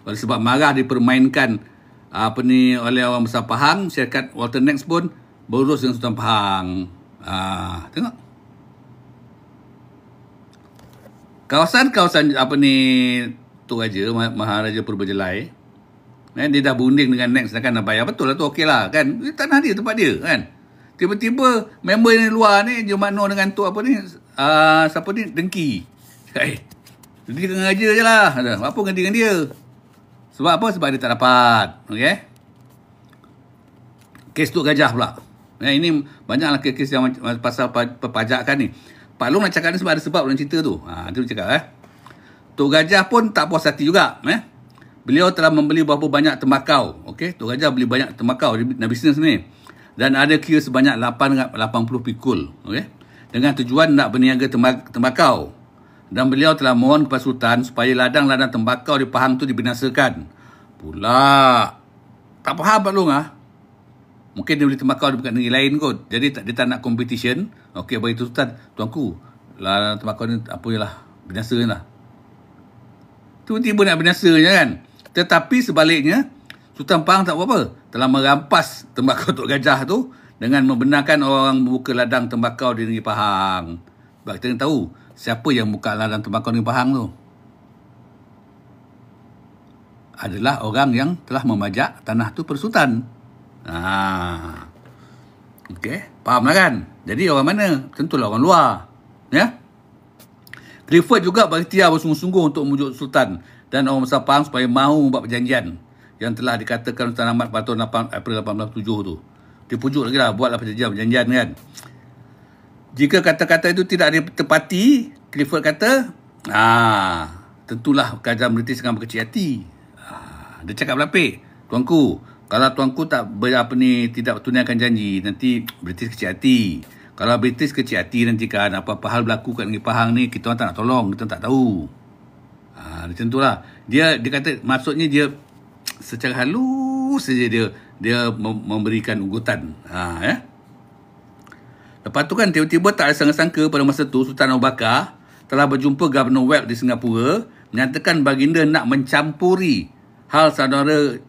Oleh sebab marah dipermainkan apa ni oleh orang besar Pahang, syarikat Walter Next pun berurus dengan Sultan Pahang. Tengok. Kawasan apa ni, Tok Raja, Maharaja Purbajelai, dia dah berunding dengan Next, kan nak bayar. Betul lah tu, okey lah kan. Tanah dia, tempat dia kan. Tiba-tiba member yang luar ni, Johor Bahru dengan tu apa ni, siapa ni, dengki. Dia dengan raja je lah. Apa ganti dengan dia? Sebab apa? Sebab dia tak dapat. Okey. Kes Tok Gajah pula. Ini banyaklah kes yang pasal perpajakan ni. Pak Long nak cakap ni sebab ada sebab dalam cerita tu. Itu dia cakap. Tok Gajah pun tak puas hati juga. Beliau telah membeli berapa banyak tembakau. Okey, Tok Gajah beli banyak tembakau dalam bisnes ni. Dan ada kira sebanyak 80 pikul. Okey. Dengan tujuan nak berniaga tembakau. Dan beliau telah mohon kepada Sultan supaya ladang-ladang tembakau di Pahang tu dibinasakan. Pula. Tak faham Pak Long Mungkin dia beli tembakau dekat negeri lain kot. Jadi dia tak nak competition. Okey, bagi Sultan, tuanku, ladang tembakau ni apa je lah, binasa lah. Tiba-tiba nak binasa je kan. Tetapi sebaliknya, Sultan Pahang tak buat apa. Telah merampas tembakau Tok Gajah tu dengan membenarkan orang membuka ladang tembakau di negeri Pahang. Sebab kita kena tahu siapa yang buka ladang tembakau di Pahang tu. Adalah orang yang telah memajak tanah tu per Sultan. Okey, faham lah kan? Jadi orang mana? Tentulah orang luar. Ya? Clifford juga berikhtiar bersungguh-sungguh untuk memujuk Sultan dan orang besar Pahang supaya mahu membuat perjanjian yang telah dikatakan Sultan Ahmad pada tahun April 1807 tu. Dia pujuk lagi lah, buatlah perjanjian kan. Jika kata-kata itu tidak ditepati, Clifford kata, tentulah kerajaan British akan berkecil hati. Dia cakap berlapik, tuanku, kalau tuanku tidak tunaikan janji, nanti British kecil hati. Kalau British kecil hati nanti kan apa-apa hal berlaku kat negeri Pahang ni, kita orang tak nak tolong, kita tak tahu. Macam tu lah. Dia kata, maksudnya dia secara halus saja dia memberikan ugutan. Lepas tu kan tiba-tiba tak ada sangka-sangka pada masa tu Sultan Abu Bakar telah berjumpa Governor Weld di Singapura, menyatakan baginda nak mencampuri hal saudara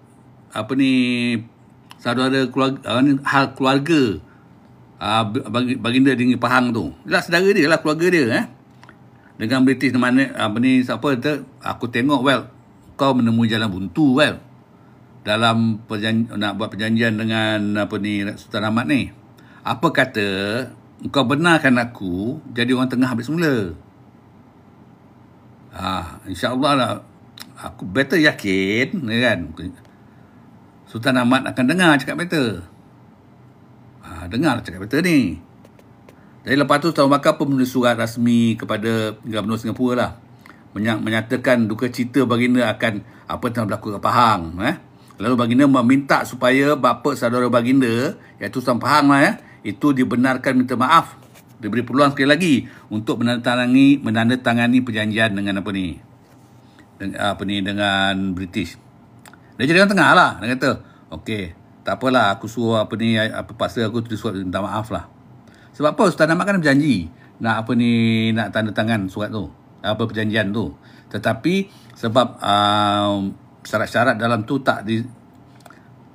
keluarga, hal keluarga baginda di Pahang tu. Lah saudara dia lah, keluarga dia dengan British mana siapa kata, aku tengok kau menemui jalan buntu dalam nak buat perjanjian dengan Sultan Ahmad ni. Apa kata kau benarkan aku jadi orang tengah habis semula. InsyaAllah lah, aku better yakin kan, Sultan Ahmad akan dengar cakap better. Dengar cakap better ni. Jadi lepas tu Sultan Bakar pun menulis surat rasmi kepada Gubernur Singapura lah, menyatakan duka cita baginda akan apa yang telah berlaku kat Pahang. Lalu baginda meminta supaya bapa saudara baginda, iaitu Sultan Pahang lah itu dibenarkan minta maaf, diberi peluang sekali lagi untuk menandatangani perjanjian dengan dengan British. Dia jadi orang tengah lah. Dia kata, okey, tak apalah, aku suruh paksa aku tulis surat minta maaf lah. Sebab apa? Sultan Ahmad kan berjanji nak nak tanda tangan surat tu, perjanjian tu. Tetapi sebab syarat-syarat dalam tu tak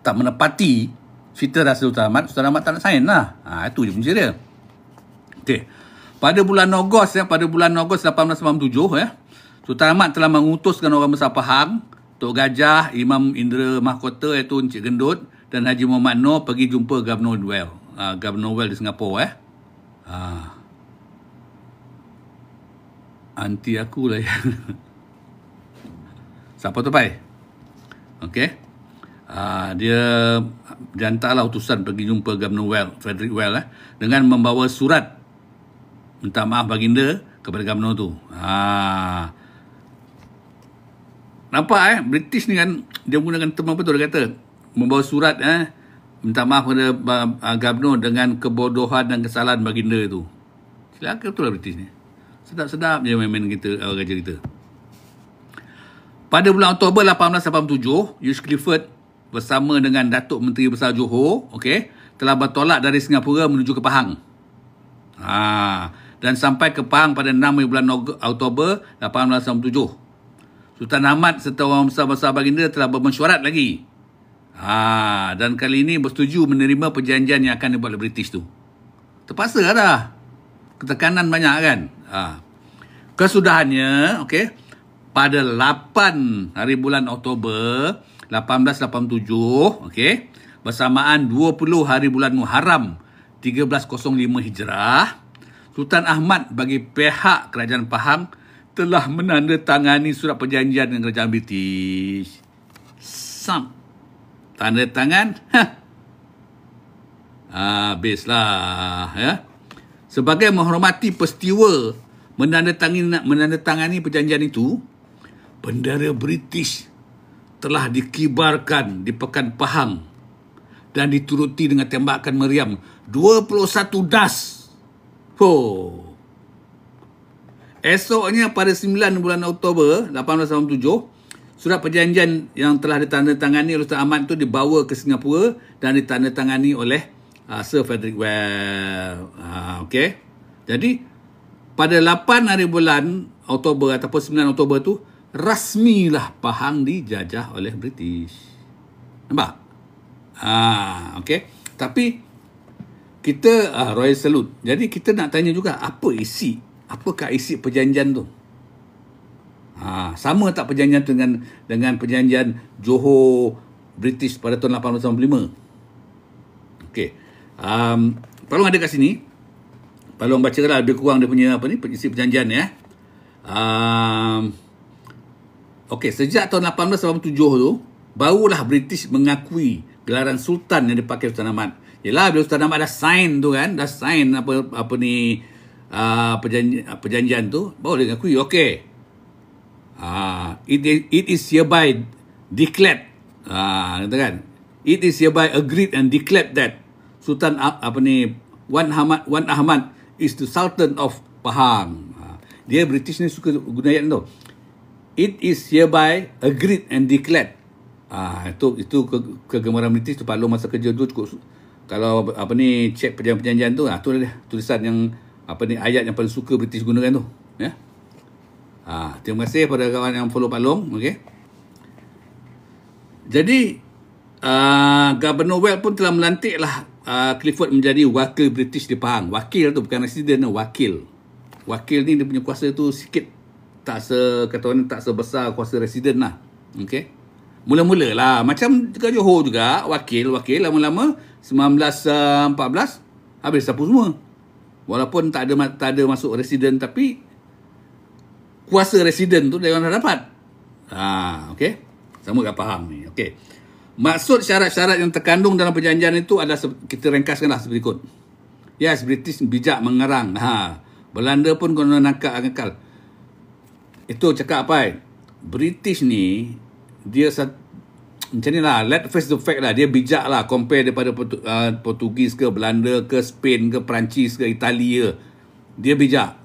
menepati cerita rasa Sultan Ahmad tak nak sign lah. Itu je punca dia. Okey. Pada bulan Ogos 1897 Sultan Ahmad telah mengutuskan orang besar Pahang, Tok Gajah, Imam Indra Mahkota iaitu Encik Gendut dan Haji Muhammad Noor pergi jumpa Governor Weld. Governor Weld di Singapura Anti aku lah ya. Siapa tu pai? Okey. Dia hantarlah utusan pergi jumpa Governor Frederick Well dengan membawa surat minta maaf baginda kepada Governor tu. Nampak British ni kan dia menggunakan term apa tu, dia kata membawa surat minta maaf kepada Governor dengan kebodohan dan kesalahan baginda tu. Silakan betul lah British ni. Sedap-sedap je main-main kita, raja kita. Pada bulan Oktober 1887, Hugh Clifford bersama dengan Datuk Menteri Besar Johor, telah bertolak dari Singapura menuju ke Pahang. Dan sampai ke Pahang pada 6 bulan Oktober 1887. Sultan Ahmad serta orang besar-besar baginda telah bermesyuarat lagi. Dan kali ini bersetuju menerima perjanjian yang akan dibuat oleh British tu. Terpaksa dah. Ketekanan banyak kan. Kesudahannya, pada 8 hari bulan Oktober 1887, bersamaan 20 hari bulan Muharram 1305 Hijrah, Sultan Ahmad bagi pihak kerajaan Pahang telah menandatangani surat perjanjian dengan kerajaan British. Tanda tangan, habislah Sebagai menghormati peristiwa menandatangani perjanjian itu, bendera British telah dikibarkan di Pekan Pahang dan dituruti dengan tembakan meriam 21 das. Esoknya pada 9 bulan Oktober 1887, surat perjanjian yang telah ditandatangani oleh Sultan Ahmad itu dibawa ke Singapura dan ditandatangani oleh Sir Frederick Well. Jadi pada 8 hari bulan Oktober ataupun 9 Oktober tu rasmilah Pahang dijajah oleh British. Nampak? Tapi kita Royal Salute. Jadi kita nak tanya juga apakah isi perjanjian tu? Sama tak perjanjian tu dengan perjanjian Johor British pada tahun 1895? Tolong ada kat sini. Tolong bacalah lebih kurang dia punya isi perjanjian ya. Sejak tahun 1887 tu barulah British mengakui gelaran sultan yang dipakai Sultan Ahmad. Yalah, bila Sultan Ahmad dah sign tu kan, perjanjian tu, baru dia mengakui. It is hereby declared, kata kan, it is hereby agreed and declared that Sultan Wan Ahmad is the Sultan of Pahang. Dia British ni suka guna ayat tu. It is hereby agreed and declared. Itu kegemaran British tu. Pak Long masa kerja tu cukup, kalau cek perjanjian tu, tu dia tulisan yang ayat yang paling suka British gunakan tu. Ya. Terima kasih pada kawan yang follow Pak Long. Jadi Governor Well pun telah melantiklah Clifford menjadi wakil British di Pahang. Wakil tu bukan residen, wakil. Wakil ni dia punya kuasa tu sikit tak sebesar kuasa residen lah. Mula-mula lah macam dekat Johor juga, wakil lama-lama 1914 habis sapu semua. Walaupun tak ada masuk residen, tapi kuasa residen tu dia orang dah dapat. Sama kat Pahang ni. Maksud syarat-syarat yang terkandung dalam perjanjian itu adalah, kita ringkaskanlah seperti berikut. Yes, British bijak mengerang. Belanda pun kena nakal. Itu cakap apa? British ni, dia macam ni lah, let's face the fact lah, dia bijak lah compare daripada Portugis ke, Belanda ke, Spain ke, Perancis ke, Italia. Dia bijak.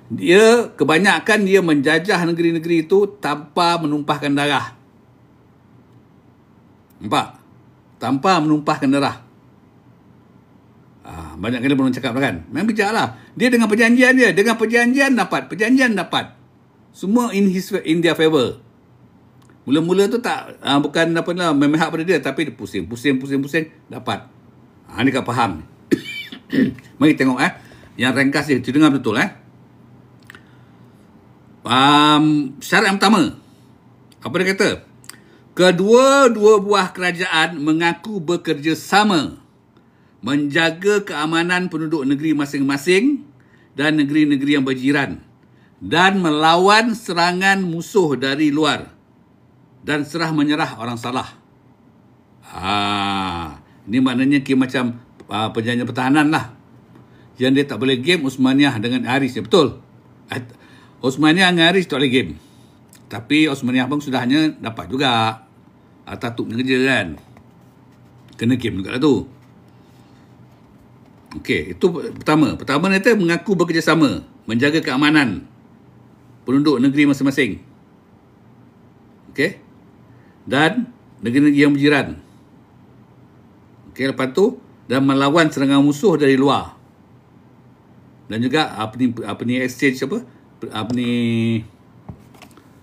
Dia kebanyakan dia menjajah negeri-negeri itu tanpa menumpahkan darah. Nampak? Tanpa menumpahkan darah. Banyak kali belum cakap kan. Memang bijak lah. Dia dengan perjanjian dia. Dengan perjanjian dapat. Semua in their favor. Mula-mula tu tak, bukan memihak pada dia, tapi dia pusing, dapat. Ni kat Pahang. Mari tengok yang ringkas dia. Kita dengar betul syarat yang pertama. Apa dia kata? Kedua-dua buah kerajaan mengaku bekerjasama menjaga keamanan penduduk negeri masing-masing dan negeri-negeri yang berjiran dan melawan serangan musuh dari luar. dan serah menyerah orang salah. Ini maknanya macam perjanjian pertahanan lah. Yang dia tak boleh game Osmaniyah dengan Aris. Ya, betul. Osmaniyah dengan Aris tak boleh game. Tapi Osmaniyah pun sudahnya dapat juga. Ataturk punya kerja kan. Kena game juga lah tu. Okey, itu pertama. Pertama ni mengaku bekerjasama, menjaga keamanan penduduk negeri masing-masing. Okey. Dan negeri-negeri yang berjiran. Okey, lepas tu dan melawan serangan musuh dari luar. Dan juga apa ni exchange apa ni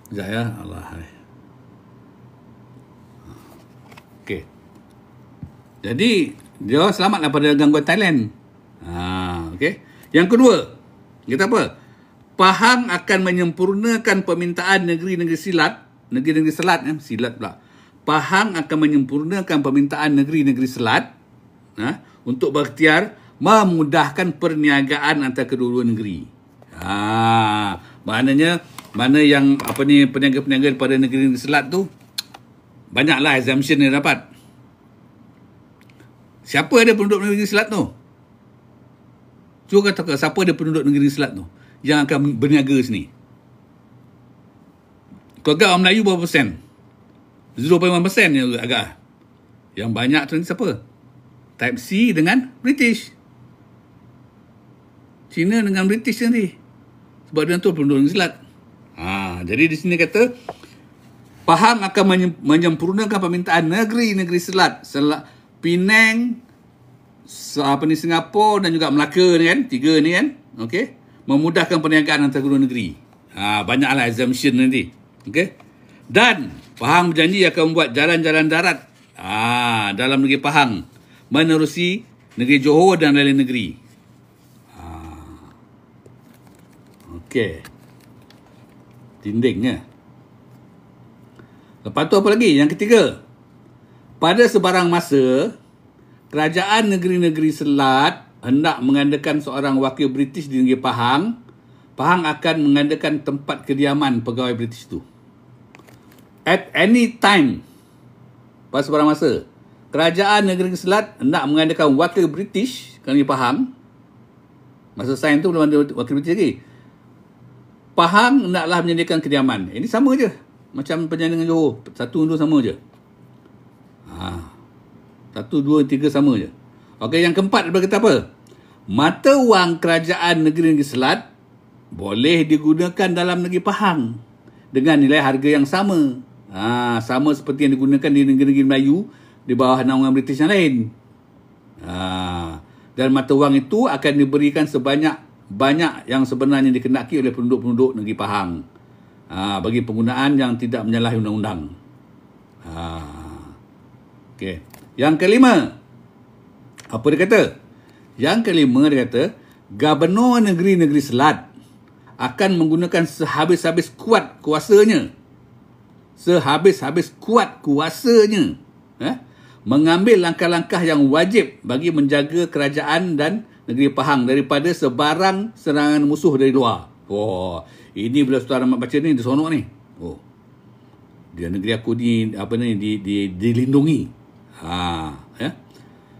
sekejap ya, Allah. Okey. Jadi dia selamatlah pada gangguan Thailand. Okey. Yang kedua, kita apa? Pahang akan menyempurnakan permintaan negeri-negeri selat, silat pula. Pahang akan menyempurnakan permintaan negeri-negeri selat untuk berikhtiar memudahkan perniagaan antara kedua-dua negeri. Maknanya mana yang peniaga-peniaga daripada negeri-negeri selat tu banyaklah exemption yang dapat. Siapa ada penduduk negeri selat tu? Cuba kata siapa ada penduduk negeri selat tu yang akan berniaga sini? Kau agak orang Melayu berapa persen? 0.1% je agak. Yang banyak tu siapa? Type C dengan British. China dengan British nanti. Sebab dia tu penduduk negeri selat. Jadi di sini kata Pahang akan menyempurnakan permintaan negeri-negeri selat. Penang, Singapura dan juga Melaka ni kan. 3 ni kan. Okey. Memudahkan perniagaan antara kedua negeri. Banyaklah exemption nanti. Okey. Dan Pahang berjanji akan membuat jalan-jalan darat dalam negeri Pahang menerusi negeri Johor dan lain negeri. Okey. Tindingnya. Lepas tu apa lagi? Yang ketiga. Pada sebarang masa, kerajaan negeri-negeri selat hendak mengadakan seorang wakil British di negeri Pahang. Pahang akan mengadakan tempat kediaman pegawai British tu. At any time, pada sebarang masa, kerajaan negeri selat hendak mengadakan wakil British di negeri Pahang. Masa sign tu belum ada wakil British lagi. Pahang hendaklah menyediakan kediaman. Ini sama je. Macam perjanjian dengan Johor. 1, 2 sama je. 1, 2, 3 sama je. Okey, yang keempat dia kata apa? Mata wang kerajaan negeri-negeri selat boleh digunakan dalam negeri Pahang dengan nilai harga yang sama. Sama seperti yang digunakan di negeri-negeri Melayu di bawah naungan British yang lain. Dan mata wang itu akan diberikan sebanyak yang sebenarnya dikendaki oleh penduduk-penduduk negeri Pahang. Bagi penggunaan yang tidak menyalahi undang-undang. Okey. Yang kelima. Apa dia kata? Yang kelima dia kata, Gubernur negeri-negeri selat akan menggunakan sehabis-habis kuat kuasanya. Mengambil langkah-langkah yang wajib bagi menjaga kerajaan dan negeri Pahang daripada sebarang serangan musuh dari luar. Ini bila saudara baca ni, dia seronok ni. Dia negeri aku ni dilindungi. Ya.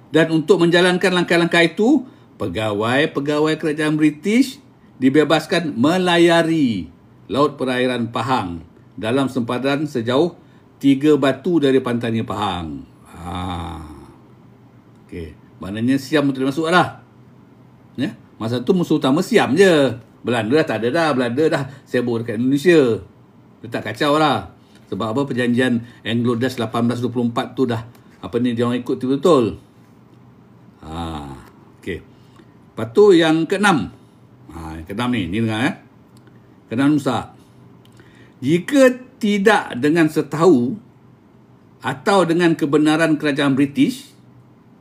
Dan untuk menjalankan langkah-langkah itu, pegawai-pegawai kerajaan British dibebaskan melayari laut perairan Pahang dalam sempadan sejauh 3 batu dari pantainya Pahang. Okey, maknanya Siam tu masuk lah. Ya, masa tu musuh utama Siam je. Belanda dah tak ada dah. Belanda dah sibuk dekat Indonesia. Dia tak kacau lah. Sebab apa, perjanjian Anglo-Dutch 1824 tu dah dia orang ikut betul-betul. Okey. Lepas tu yang keenam. Yang keenam ni dengar keenam Musa. Jika tidak dengan setahu atau dengan kebenaran kerajaan British,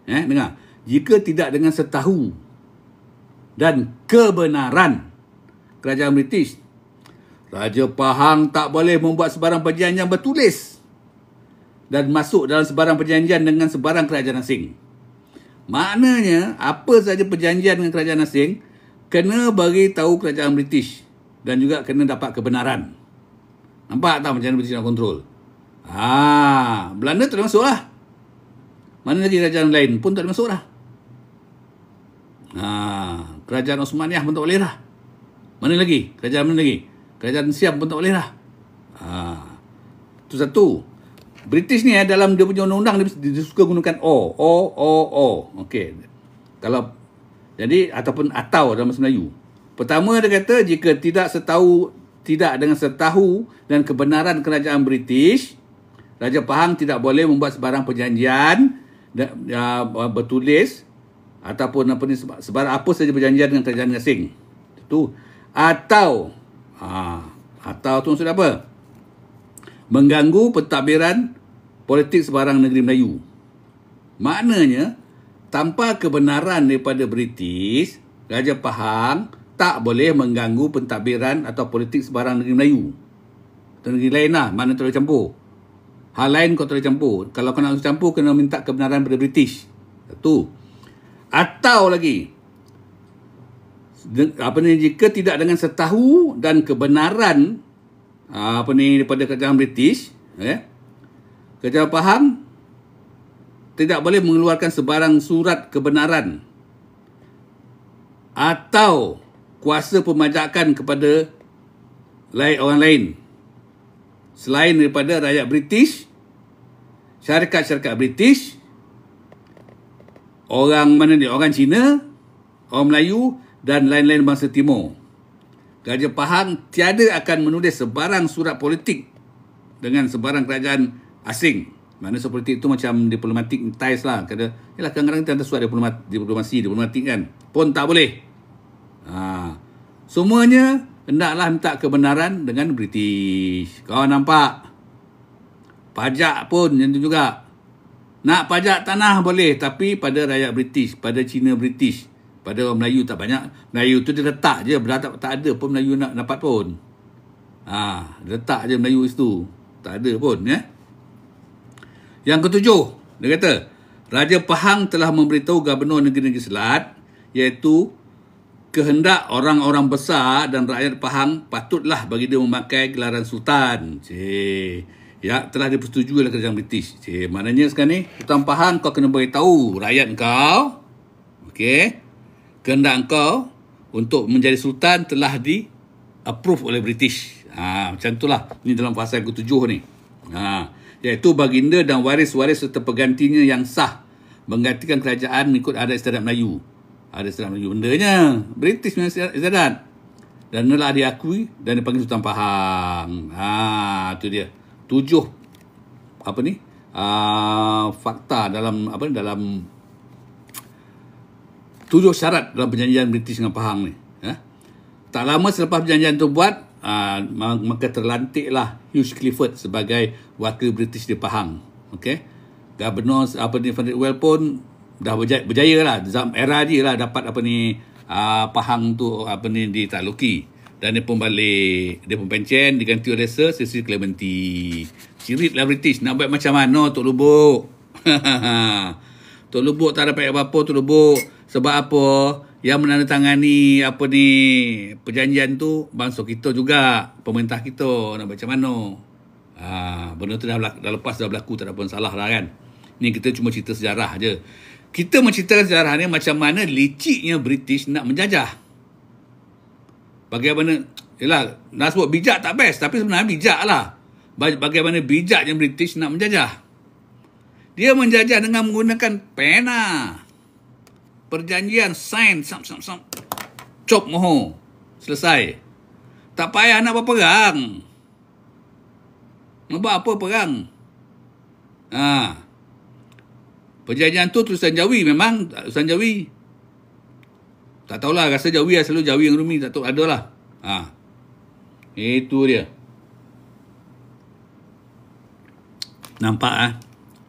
dengar. Jika tidak dengan setahu dan kebenaran kerajaan British, Raja Pahang tak boleh membuat sebarang perjanjian bertulis dan masuk dalam sebarang perjanjian dengan sebarang kerajaan asing. Maknanya, apa saja perjanjian dengan kerajaan asing kena bagi tahu kerajaan British dan juga kena dapat kebenaran. Nampak tak macam mana British nak kontrol? Belanda tak ada masuk lah. Mana lagi kerajaan lain pun tak ada masuk lah. Kerajaan Osmaniyah pun tak boleh lah. Mana lagi? Kerajaan mana lagi? Kerajaan Siam pun tak boleh lah. Itu satu. British ni dalam dia punya undang-undang dia suka gunakan O. Okey. Kalau jadi ataupun atau dalam bahasa Melayu. Pertama dia kata jika tidak dengan setahu dan kebenaran kerajaan British, Raja Pahang tidak boleh membuat sebarang perjanjian bertulis ataupun sebarang apa saja perjanjian dengan kerajaan asing. Itu atau tu maksud apa? Mengganggu pentadbiran politik sebarang negeri Melayu. Maknanya tanpa kebenaran daripada British, Raja Pahang tak boleh mengganggu pentadbiran atau politik sebarang negeri Melayu. Atau negeri lain lah, mana tak boleh campur. Hal lain kau tak boleh campur. Kalau kau nak campur, kena minta kebenaran daripada British. Satu. Atau lagi, jika tidak dengan setahu dan kebenaran daripada kerajaan British, Kerajaan Pahang tidak boleh mengeluarkan sebarang surat kebenaran atau kuasa pemajakan kepada orang lain selain daripada rakyat British, syarikat-syarikat British, orang Cina, orang Melayu dan lain-lain bangsa Timur. Raja Pahang tiada akan menulis sebarang surat politik dengan sebarang kerajaan asing. Mana surat politik itu macam diplomatic ties lah. Kadang-kadang kita ada surat diplomatik kan. Pun tak boleh. Semuanya hendaklah minta kebenaran dengan British. Kau nampak? Pajak pun macam tu juga. Nak pajak tanah boleh, tapi pada rakyat British, pada Cina British. Pada orang Melayu tak banyak. Melayu tu dia letak je. Tak ada pun Melayu nak dapat pun. Letak je Melayu itu. Tak ada pun. Yang ketujuh, dia kata, Raja Pahang telah memberitahu Gubernur Negeri-Negeri Selat, iaitu kehendak orang-orang besar dan rakyat Pahang patutlah bagi dia memakai gelaran Sultan. Telah dipersetujui oleh kerajaan British. Maknanya sekarang ni, Sultan Pahang kau kena beritahu rakyat kau, kehendak kau untuk menjadi Sultan telah di-approve oleh British. Macam itulah. Ini dalam pasal ke-7 ni. Iaitu baginda dan waris-waris serta penggantinya yang sah menggantikan kerajaan mengikut adat istiadat Melayu. Adat istiadat Melayu. Bendanya British punya istiadat. Dan telah diakui dan dipanggil Sultan Pahang. Itu dia. 7 fakta dalam dalam 7 syarat dalam perjanjian British dengan Pahang ni. Tak lama selepas perjanjian itu buat, maka terlantiklah Hugh Clifford sebagai wakil British di Pahang. Gubernur Van Dietveld pun dah berjaya lah. Era dia lah dapat Pahang tu ditakluki. Dan dia pun balik, dia pun pencen, diganti oleh Sir Cecil Clementi. Cirit lah British, nak buat macam mana Tok Lubuk? Tok Lubuk tak dapat apa-apa Tok Lubuk. Sebab apa? Yang menandatangani perjanjian tu bangsa kita juga, pemerintah kita. Nak macam mana? Benda tu dah lepas, dah berlaku, tak ada pun salah lah kan. Ni kita cuma cerita sejarah je. Kita menceritakan sejarah ni macam mana liciknya British nak menjajah. Bagaimana, nak sebut bijak tak best, tapi sebenarnya bijak lah. Bagaimana bijaknya British nak menjajah. Dia menjajah dengan menggunakan pena. Perjanjian, sign, cop moho. Selesai. Tak payah nak berperang. Nak buat apa perang? Perjanjian tu tulisan Jawi. Memang tulisan Jawi. Tak tahulah, rasa Jawi lah. Selalu Jawi yang Rumi. Tak tahu, ada lah. Itu dia. Nampak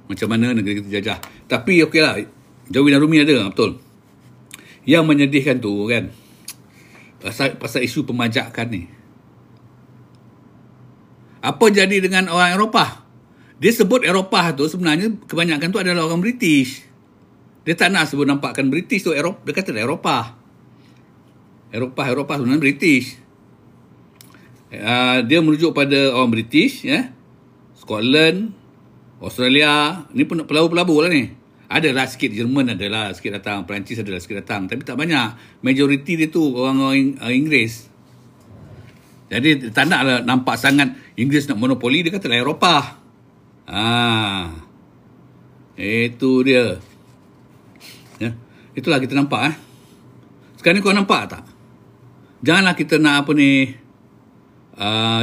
macam mana negeri kita jajah. Tapi okey lah. Jawi dan Rumi ada, betul. Yang menyedihkan tu kan, pasal isu pemajakan ni. Apa jadi dengan orang Eropah? Dia sebut Eropah tu sebenarnya kebanyakan tu adalah orang British. Dia tak nak sebut nampakkan British tu Eropah. Dia kata Eropah. Eropah sebenarnya British. Dia merujuk pada orang British, Scotland, Australia, ni pun pelabur-pelabur lah ni. Adalah sikit Jerman, adalah sikit datang, Perancis adalah sikit datang, tapi tak banyak. Majoriti dia tu orang-orang Inggeris. Jadi tak nak lah nampak sangat Inggeris nak monopoli, dia katalah Eropah. Itu dia. Ya, itulah kita nampak. Sekarang ni kau nampak tak? Janganlah kita nak apa ni,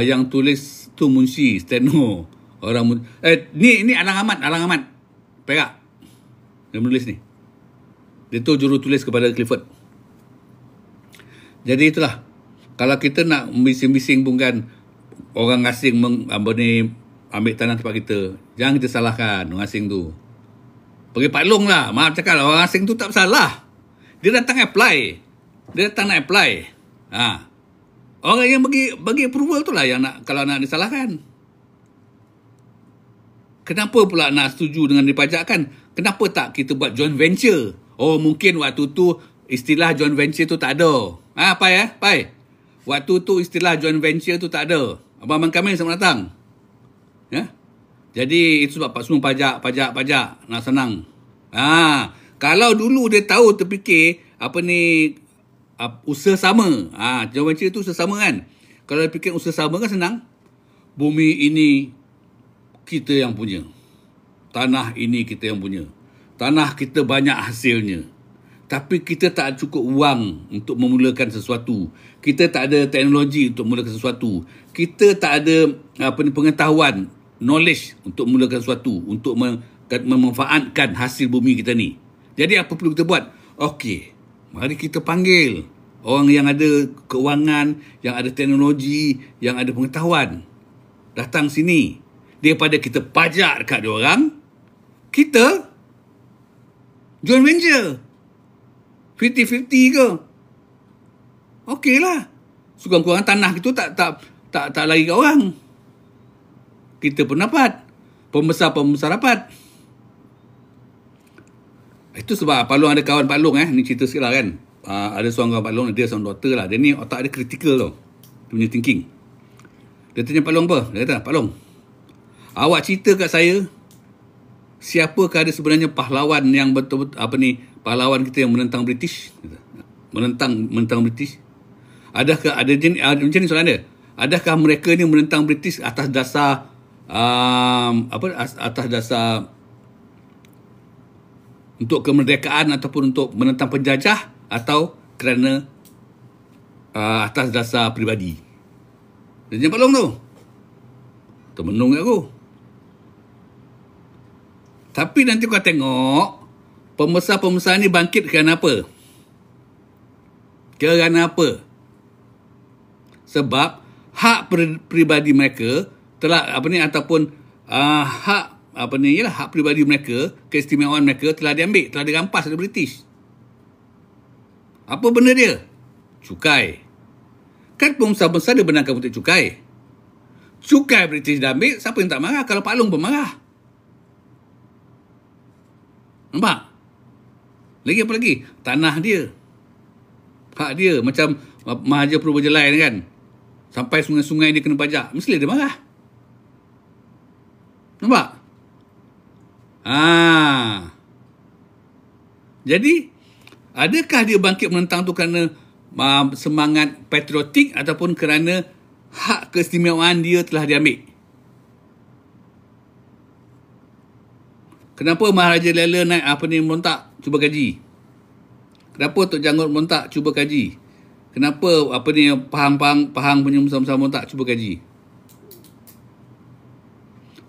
yang tulis tu Munshi, Steno. Orang ni Alang Ahmad Perak. Dia menulis ni. Dia tu juru tulis kepada Clifford. Jadi itulah. Kalau kita nak bising-bising pun kan, orang asing ambil tanah tempat kita, jangan kita salahkan orang asing tu. Pergi Pak Long lah. Maaf cakap, orang asing tu tak salah. Dia datang apply. Dia datang nak apply. Orang yang bagi approval tu lah yang nak, kalau nak disalahkan. Kenapa pula nak setuju dengan dipajakkan? Kenapa tak kita buat joint venture? Oh, mungkin waktu tu istilah joint venture tu tak ada. Pai? Waktu tu istilah joint venture tu tak ada. Abang kami sama datang. Ya? Jadi itu sebab semua pajak nak senang. Kalau dulu dia tahu terfikir usaha sama. Joint venture tu usaha sama kan. Kalau dia fikir usaha sama kan senang. Bumi ini kita yang punya. Tanah ini kita yang punya. Tanah kita banyak hasilnya. Tapi kita tak cukup wang untuk memulakan sesuatu. Kita tak ada teknologi untuk memulakan sesuatu. Kita tak ada pengetahuan, knowledge untuk memulakan sesuatu, untuk memanfaatkan hasil bumi kita ni. Jadi apa perlu kita buat? Okey, mari kita panggil orang yang ada keuangan, yang ada teknologi, yang ada pengetahuan. Datang sini. Daripada kita pajak dekat diorang, kita joint venture 50-50 ke? Okey lah. Sekurang-kurang tanah itu tak lari ke orang. Kita pun dapat. Pembesar dapat. Itu sebab Pak Long ada kawan Pak Long ni cerita sikit lah kan. Ada seorang kawan Pak Long, dia seorang doktor lah. Dia ni otak dia critical tau. Dia punya thinking. Dia tanya Pak Long apa? Dia kata, Pak Long, awak cerita kat saya, siapakah ada sebenarnya pahlawan yang betul-betul pahlawan kita yang menentang British? Menentang British. Adakah macam ni soalan dia? Adakah mereka ni menentang British atas dasar atas dasar untuk kemerdekaan ataupun untuk menentang penjajah, atau kerana atas dasar peribadi? Dia tanya Pak Long tu. Termenung kat aku. Tapi nanti kau tengok, pembesar-pembesar ni bangkit kerana apa? Kerana apa? Sebab hak peribadi mereka telah ataupun hak peribadi mereka, keistimewaan mereka telah diambil, telah dirampas oleh British. Apa benda dia? Cukai. Kan pembesar-pembesar dia benarkan untuk cukai. Cukai British dah ambil, siapa yang tak marah? Kalau Pak Long pun marah. Nampak? Lagi apa lagi? Tanah dia. Hak dia. Macam Mahathir Purwojelai ni kan. Sampai sungai-sungai dia kena pajak. Mesti dia marah. Nampak? Jadi, adakah dia bangkit menentang tu kerana semangat patriotik ataupun kerana hak keistimewaan dia telah diambil? Kenapa Maharaja Lela naik merontak, cuba kaji? Kenapa Tok Janggut merontak, cuba kaji? Kenapa Pahang punya besar-besar merontak, cuba kaji?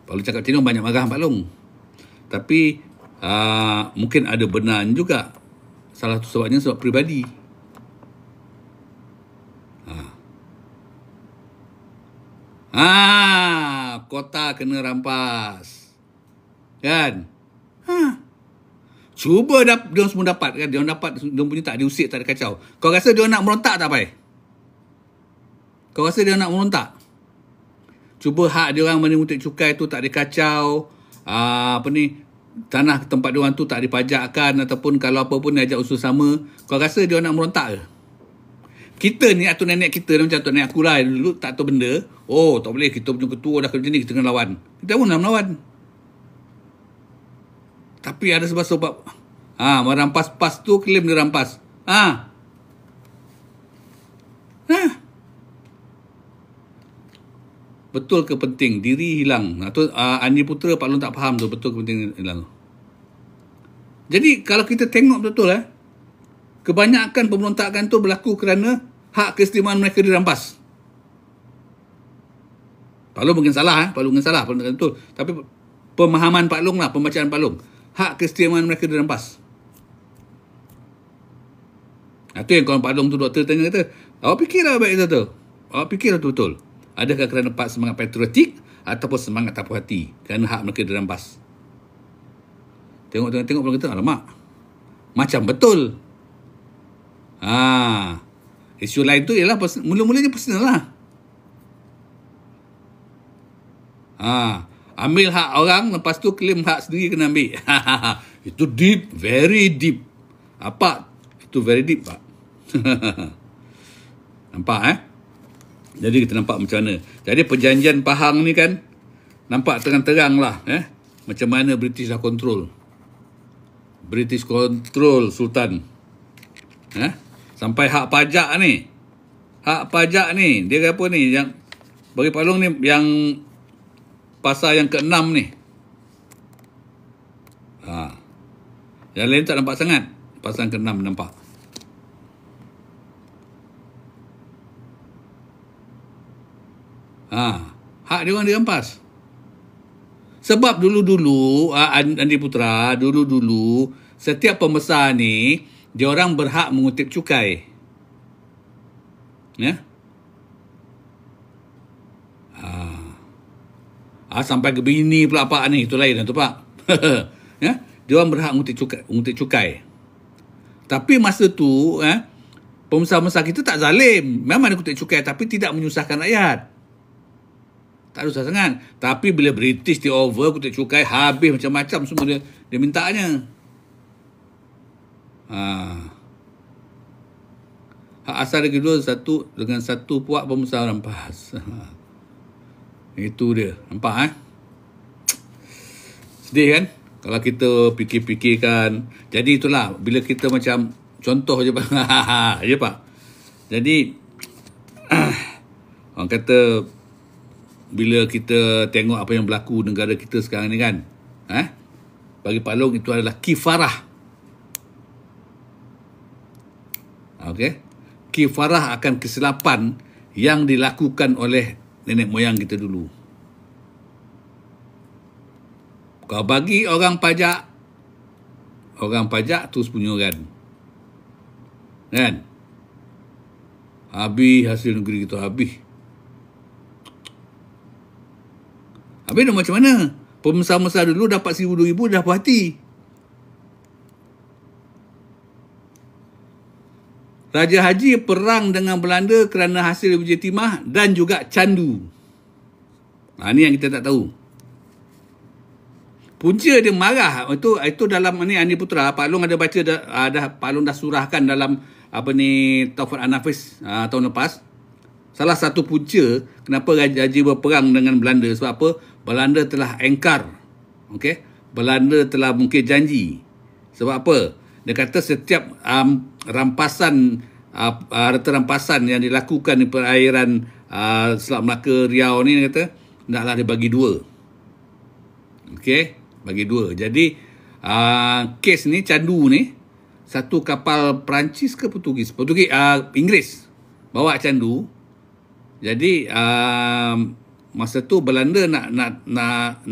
Kalau cakap macam ni banyak marah Pak Long. Tapi mungkin ada benar juga. Salah satu sebabnya sebab peribadi. Kota kena rampas. Kan? Cuba dia semua dapat kan. Dia dapat, dia punya tak diusik, tak ada kacau. Kau rasa dia nak merontak tak, Pai? Kau rasa dia nak merontak? Cuba hak dia orang menuntut cukai tu tak dikacau. Tanah tempat dia orang tu tak dipajakkan, ataupun kalau apa pun dia ajak usul sama. Kau rasa dia nak merontak ke? Kita ni atau nenek kita macam tu nenek aku lah dulu tak tahu benda. Oh, tak boleh, kita punya ketua dah kerja ni, kita kena lawan. Kita pun nak melawan. Tapi ada sebab-sebab merampas pas tu klaim dia rampas. Betul ke penting diri hilang? Atau Andi Putra Pak Long tak faham tu, betul ke penting hilang? Jadi kalau kita tengok betul kebanyakan pemberontakan tu berlaku kerana hak keistimewaan mereka dirampas. Pak Long mungkin salah, Pak Long mungkin salah, betul. Tapi pemahaman Pak Long lah, pembacaan Pak Long. Hak keistimewaan mereka dirampas. Itu yang kawan Pak Long tu doktor tanya kata, awak fikirlah baik tu. Awak fikirlah tu betul. Adakah kerana semangat patriotik ataupun semangat tak puas hati kerana hak mereka dirampas? Tengok belum kata, alamak. Macam betul. Isu lain tu ialah mula-mulanya personal lah. Ambil hak orang, lepas tu claim hak sendiri kena ambil. Itu deep, very deep. Apa? Itu very deep, Pak. Nampak, Jadi kita nampak macam mana. Jadi perjanjian Pahang ni kan, nampak terang-terang lah, macam mana British dah control. British control Sultan. Sampai hak pajak ni. Hak pajak ni, dia kata apa ni, yang bagi Pak Long ni, yang pasal yang ke-6 ni. Yang lain tak nampak sangat. Pasal yang ke-6 nampak. Hak dia orang dirampas. Sebab dulu-dulu, Andi Putra, dulu-dulu, setiap pembesar ni, dia orang berhak mengutip cukai. Sampai ke bini pula Pak ni, itu lain tu Pak. Dia orang berhak mengutip cukai. Tapi masa tu, pembesar-pembesar kita tak zalim. Memang dia kutip cukai, tapi tidak menyusahkan rakyat. Tak susah sangat. Tapi bila British take over, kutip cukai, habis macam-macam semua dia mintanya. Hak asal lagi dua dengan satu puak pembesar rampas. Itu dia. Nampak sedih kan? Kalau kita fikir-fikirkan. Jadi itulah, bila kita macam, contoh je Pak. Ya Pak. Jadi, orang kata, bila kita tengok apa yang berlaku negara kita sekarang ni kan, bagi Pak Long itu adalah kifarah. Okey, kifarah akan kesilapan yang dilakukan oleh nenek moyang kita dulu. Kau bagi orang pajak terus punyakan. Kan? Habis hasil negeri kita habis. Habis dah macam mana? Pembesar-pembesar dulu dapat 1,000-2,000 dah puas hati. Raja Haji perang dengan Belanda kerana hasil Wijaya Timah dan juga candu. Ni yang kita tak tahu. Punca dia marah. Itu dalam ni Andi Putra, Pak Long ada baca, Pak Long dah surahkan dalam Taufan An-Nafis tahun lepas. Salah satu punca kenapa Raja Haji berperang dengan Belanda, sebab apa? Belanda telah engkar. Okey? Belanda telah mungkir janji. Sebab apa? Dia kata setiap rampasan, harta rampasan yang dilakukan di perairan Selat Melaka, Riau ni, dia kata, naklah dia bagi dua. Okey? Bagi dua. Jadi, kes ni, candu ni, satu kapal Perancis ke Portugis? Inggeris bawa candu. Jadi, masa tu Belanda nak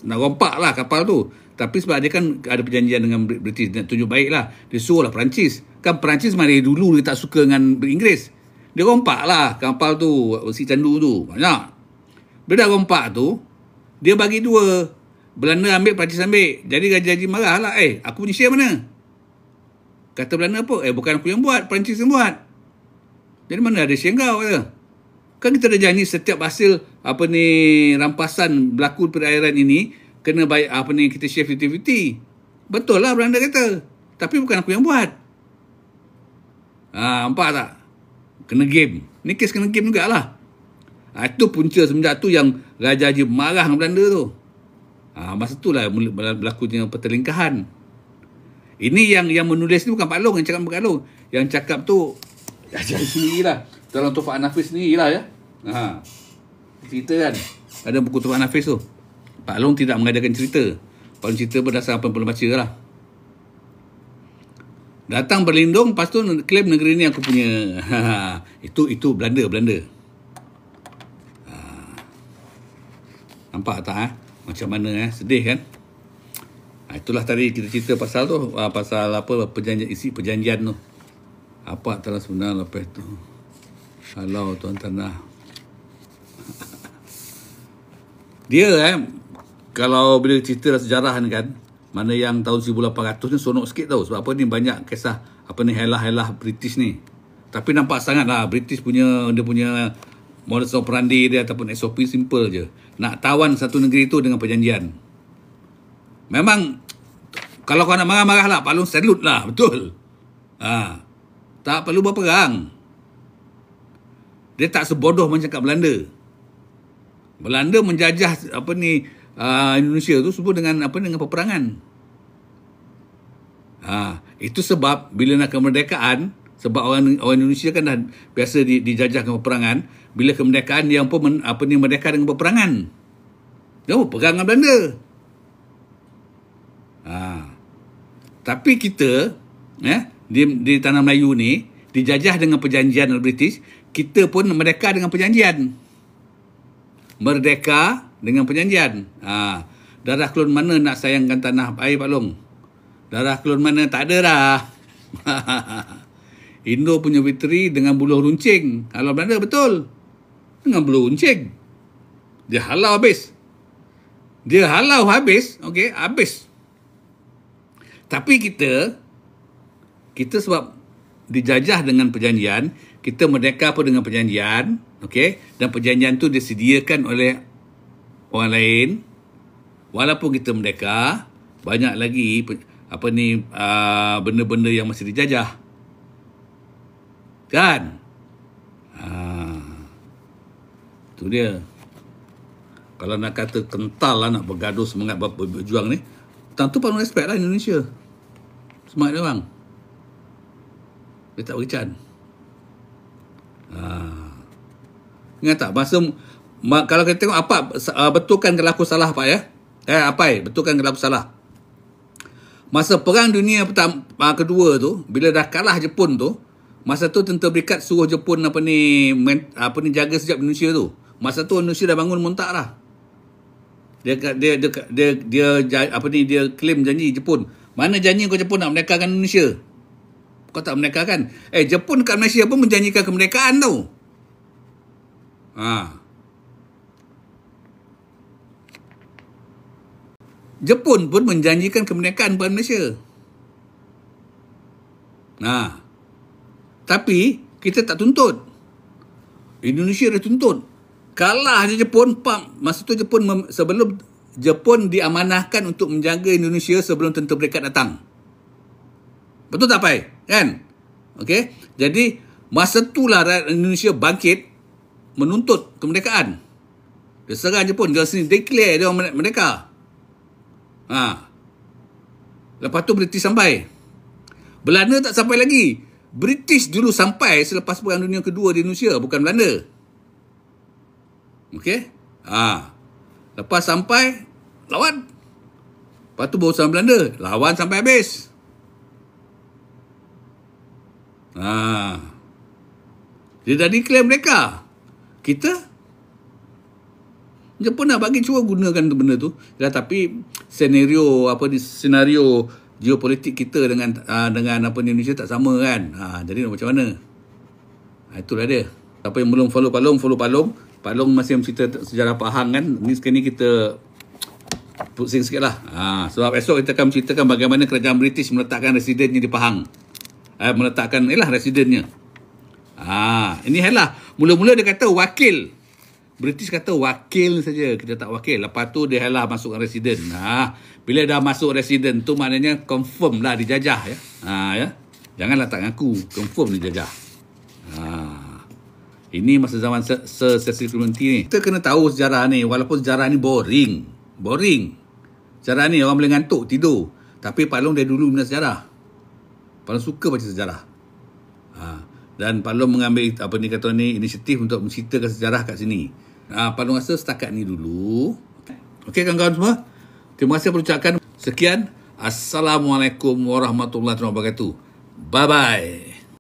rompak lah kapal tu. Tapi sebab dia kan ada perjanjian dengan British, nak tunjuk baik lah, dia suruh lah Perancis. Kan Perancis mari dulu dia tak suka dengan Inggeris. Dia rompak lah kapal tu, si candu tu. Banyak. Bila dah rompak tu, dia bagi dua. Belanda ambil, Perancis ambil. Jadi Raja Haji marah lah. Aku punya share mana? Kata Belanda apa? Bukan aku yang buat, Perancis yang buat. Jadi mana ada share kau kata? Kan kita dah janji setiap hasil rampasan berlaku perairan ini kena bayar kita share 50-50. Betul lah Belanda kata. Tapi bukan aku yang buat. Nampak tak? Kena game. Ni kes kena game jugalah. Itu punca semenjak tu yang Raja Haji marah dengan Belanda tu. Masa tu lah berlakunya pertelingkahan. Ini yang menulis ni bukan Pak Long yang cakap Pak Long. Yang cakap tu Haji sendirilah. Dalam Tufan Nafis sendirilah ya. Cerita kan. Ada buku Tufan Nafis tu. Pak Long tidak mengajarkan cerita. Pak Long cerita berdasar apa yang perlu baca lah. Datang berlindung, lepas tu klaim negeri ni aku punya. Itu Belanda. Nampak tak? Macam mana sedih kan? Itulah tadi kita cerita pasal tu, pasal apa isi perjanjian tu. Apa telah sebenar lepas tu. Halau tuan tanah. Dia kalau bila cerita sejarah ni kan, mana yang tahun 1800 ni sonok sikit tau. Sebab apa ni banyak kisah helah-helah British ni. Tapi nampak sangat lah British dia punya modus operandi dia ataupun SOP simple je. Nak tawan satu negeri tu dengan perjanjian. Memang kalau kau nak marah-marah lah, Pak Long salute lah, betul. Tak perlu berperang. Dia tak sebodoh macam kat Belanda. Belanda menjajah Indonesia tu semua dengan peperangan. Itu sebab bila nak kemerdekaan, sebab orang Indonesia kan dah biasa dijajah dengan peperangan, bila kemerdekaan dia pun merdeka dengan peperangan. Dia berperang dengan Belanda. Tapi kita di tanah Melayu ni dijajah dengan perjanjian British, kita pun merdeka dengan perjanjian. Merdeka dengan perjanjian. Darah kelon mana nak sayangkan tanah air Pak Long? Darah kelon mana tak ada dah. Indo punya victory dengan buluh runcing. Kalau Belanda betul. Dengan buluh runcing. Dia halau habis. Okey, habis. Tapi kita sebab dijajah dengan perjanjian, kita merdeka pun dengan perjanjian, okey, dan perjanjian tu disediakan oleh orang lain. Walaupun kita merdeka, banyak lagi benda-benda yang masih dijajah. Kan? Itu dia. Kalau nak kata kental lah nak bergaduh semangat berjuang ni, tentu perlu respect lah Indonesia. Semangat dia orang. Dia tak berkecan. Ingat tak? Kalau kita tengok betulkan kalau aku salah Pak ya. Betulkan kalau aku salah. Masa Perang Dunia kedua tu, bila dah kalah Jepun tu, masa tu Tentera Berikat suruh Jepun jaga sekejap Indonesia tu. Masa tu Indonesia dah bangun montak dah. Dia claim janji Jepun. Mana janji kau Jepun nak merdekakan Indonesia? Kau tak merdekakan. Jepun kat Malaysia pun menjanjikan kemerdekaan tau. Jepun pun menjanjikan kemerdekaan pada Malaysia. Tapi kita tak tuntut. Indonesia dah tuntut. Kalah je Jepun, masa tu sebelum Jepun diamanahkan untuk menjaga Indonesia sebelum Tentera Berikat datang. Betul tak Pai? Kan? Okey. Jadi masa itulah rakyat Indonesia bangkit menuntut kemerdekaan. Dia serang Jepun, dia sini declare dia orang merdeka. Lepas tu British sampai. Belanda tak sampai lagi. British dulu sampai selepas Perang Dunia Kedua di Indonesia, bukan Belanda. Okey? Lepas sampai, lawan. Lepas tu baru sampai Belanda. Lawan sampai habis. Dia dah declare mereka. Kita Jepun dah bagi cuba gunakan benda tu. Tapi senario geopolitik kita dengan Indonesia tak sama kan. Jadi nak macam mana? Itulah dia. Siapa yang belum follow Pak Long masih cerita sejarah Pak Hang kan. Ni sekarang ni kita pusing sikit lah. Sebab esok kita akan menceritakan bagaimana kerajaan British meletakkan residennya di Pahang. Meletakkan residennya. Ini lah. Mula-mula dia kata wakil. British kata wakil saja. Kita tak wakil. Lepas tu dia masukkan residen. Bila dah masuk residen tu maknanya confirm lah dijajah ya. Ya. Janganlah tak ngaku. Confirm dijajah. Ini masa zaman sesi komuniti ni. Kita kena tahu sejarah ni, walaupun sejarah ni boring. Sejarah ni orang boleh ngantuk, tidur. Tapi Pak Long dari dulu minat sejarah. Pak Long suka baca sejarah. Dan Pak Long mengambil inisiatif untuk menceritakan sejarah kat sini. Pak Long rasa setakat ni dulu. Okey kawan-kawan semua. Terima kasih berucapkan. Sekian. Assalamualaikum warahmatullahi wabarakatuh. Bye-bye.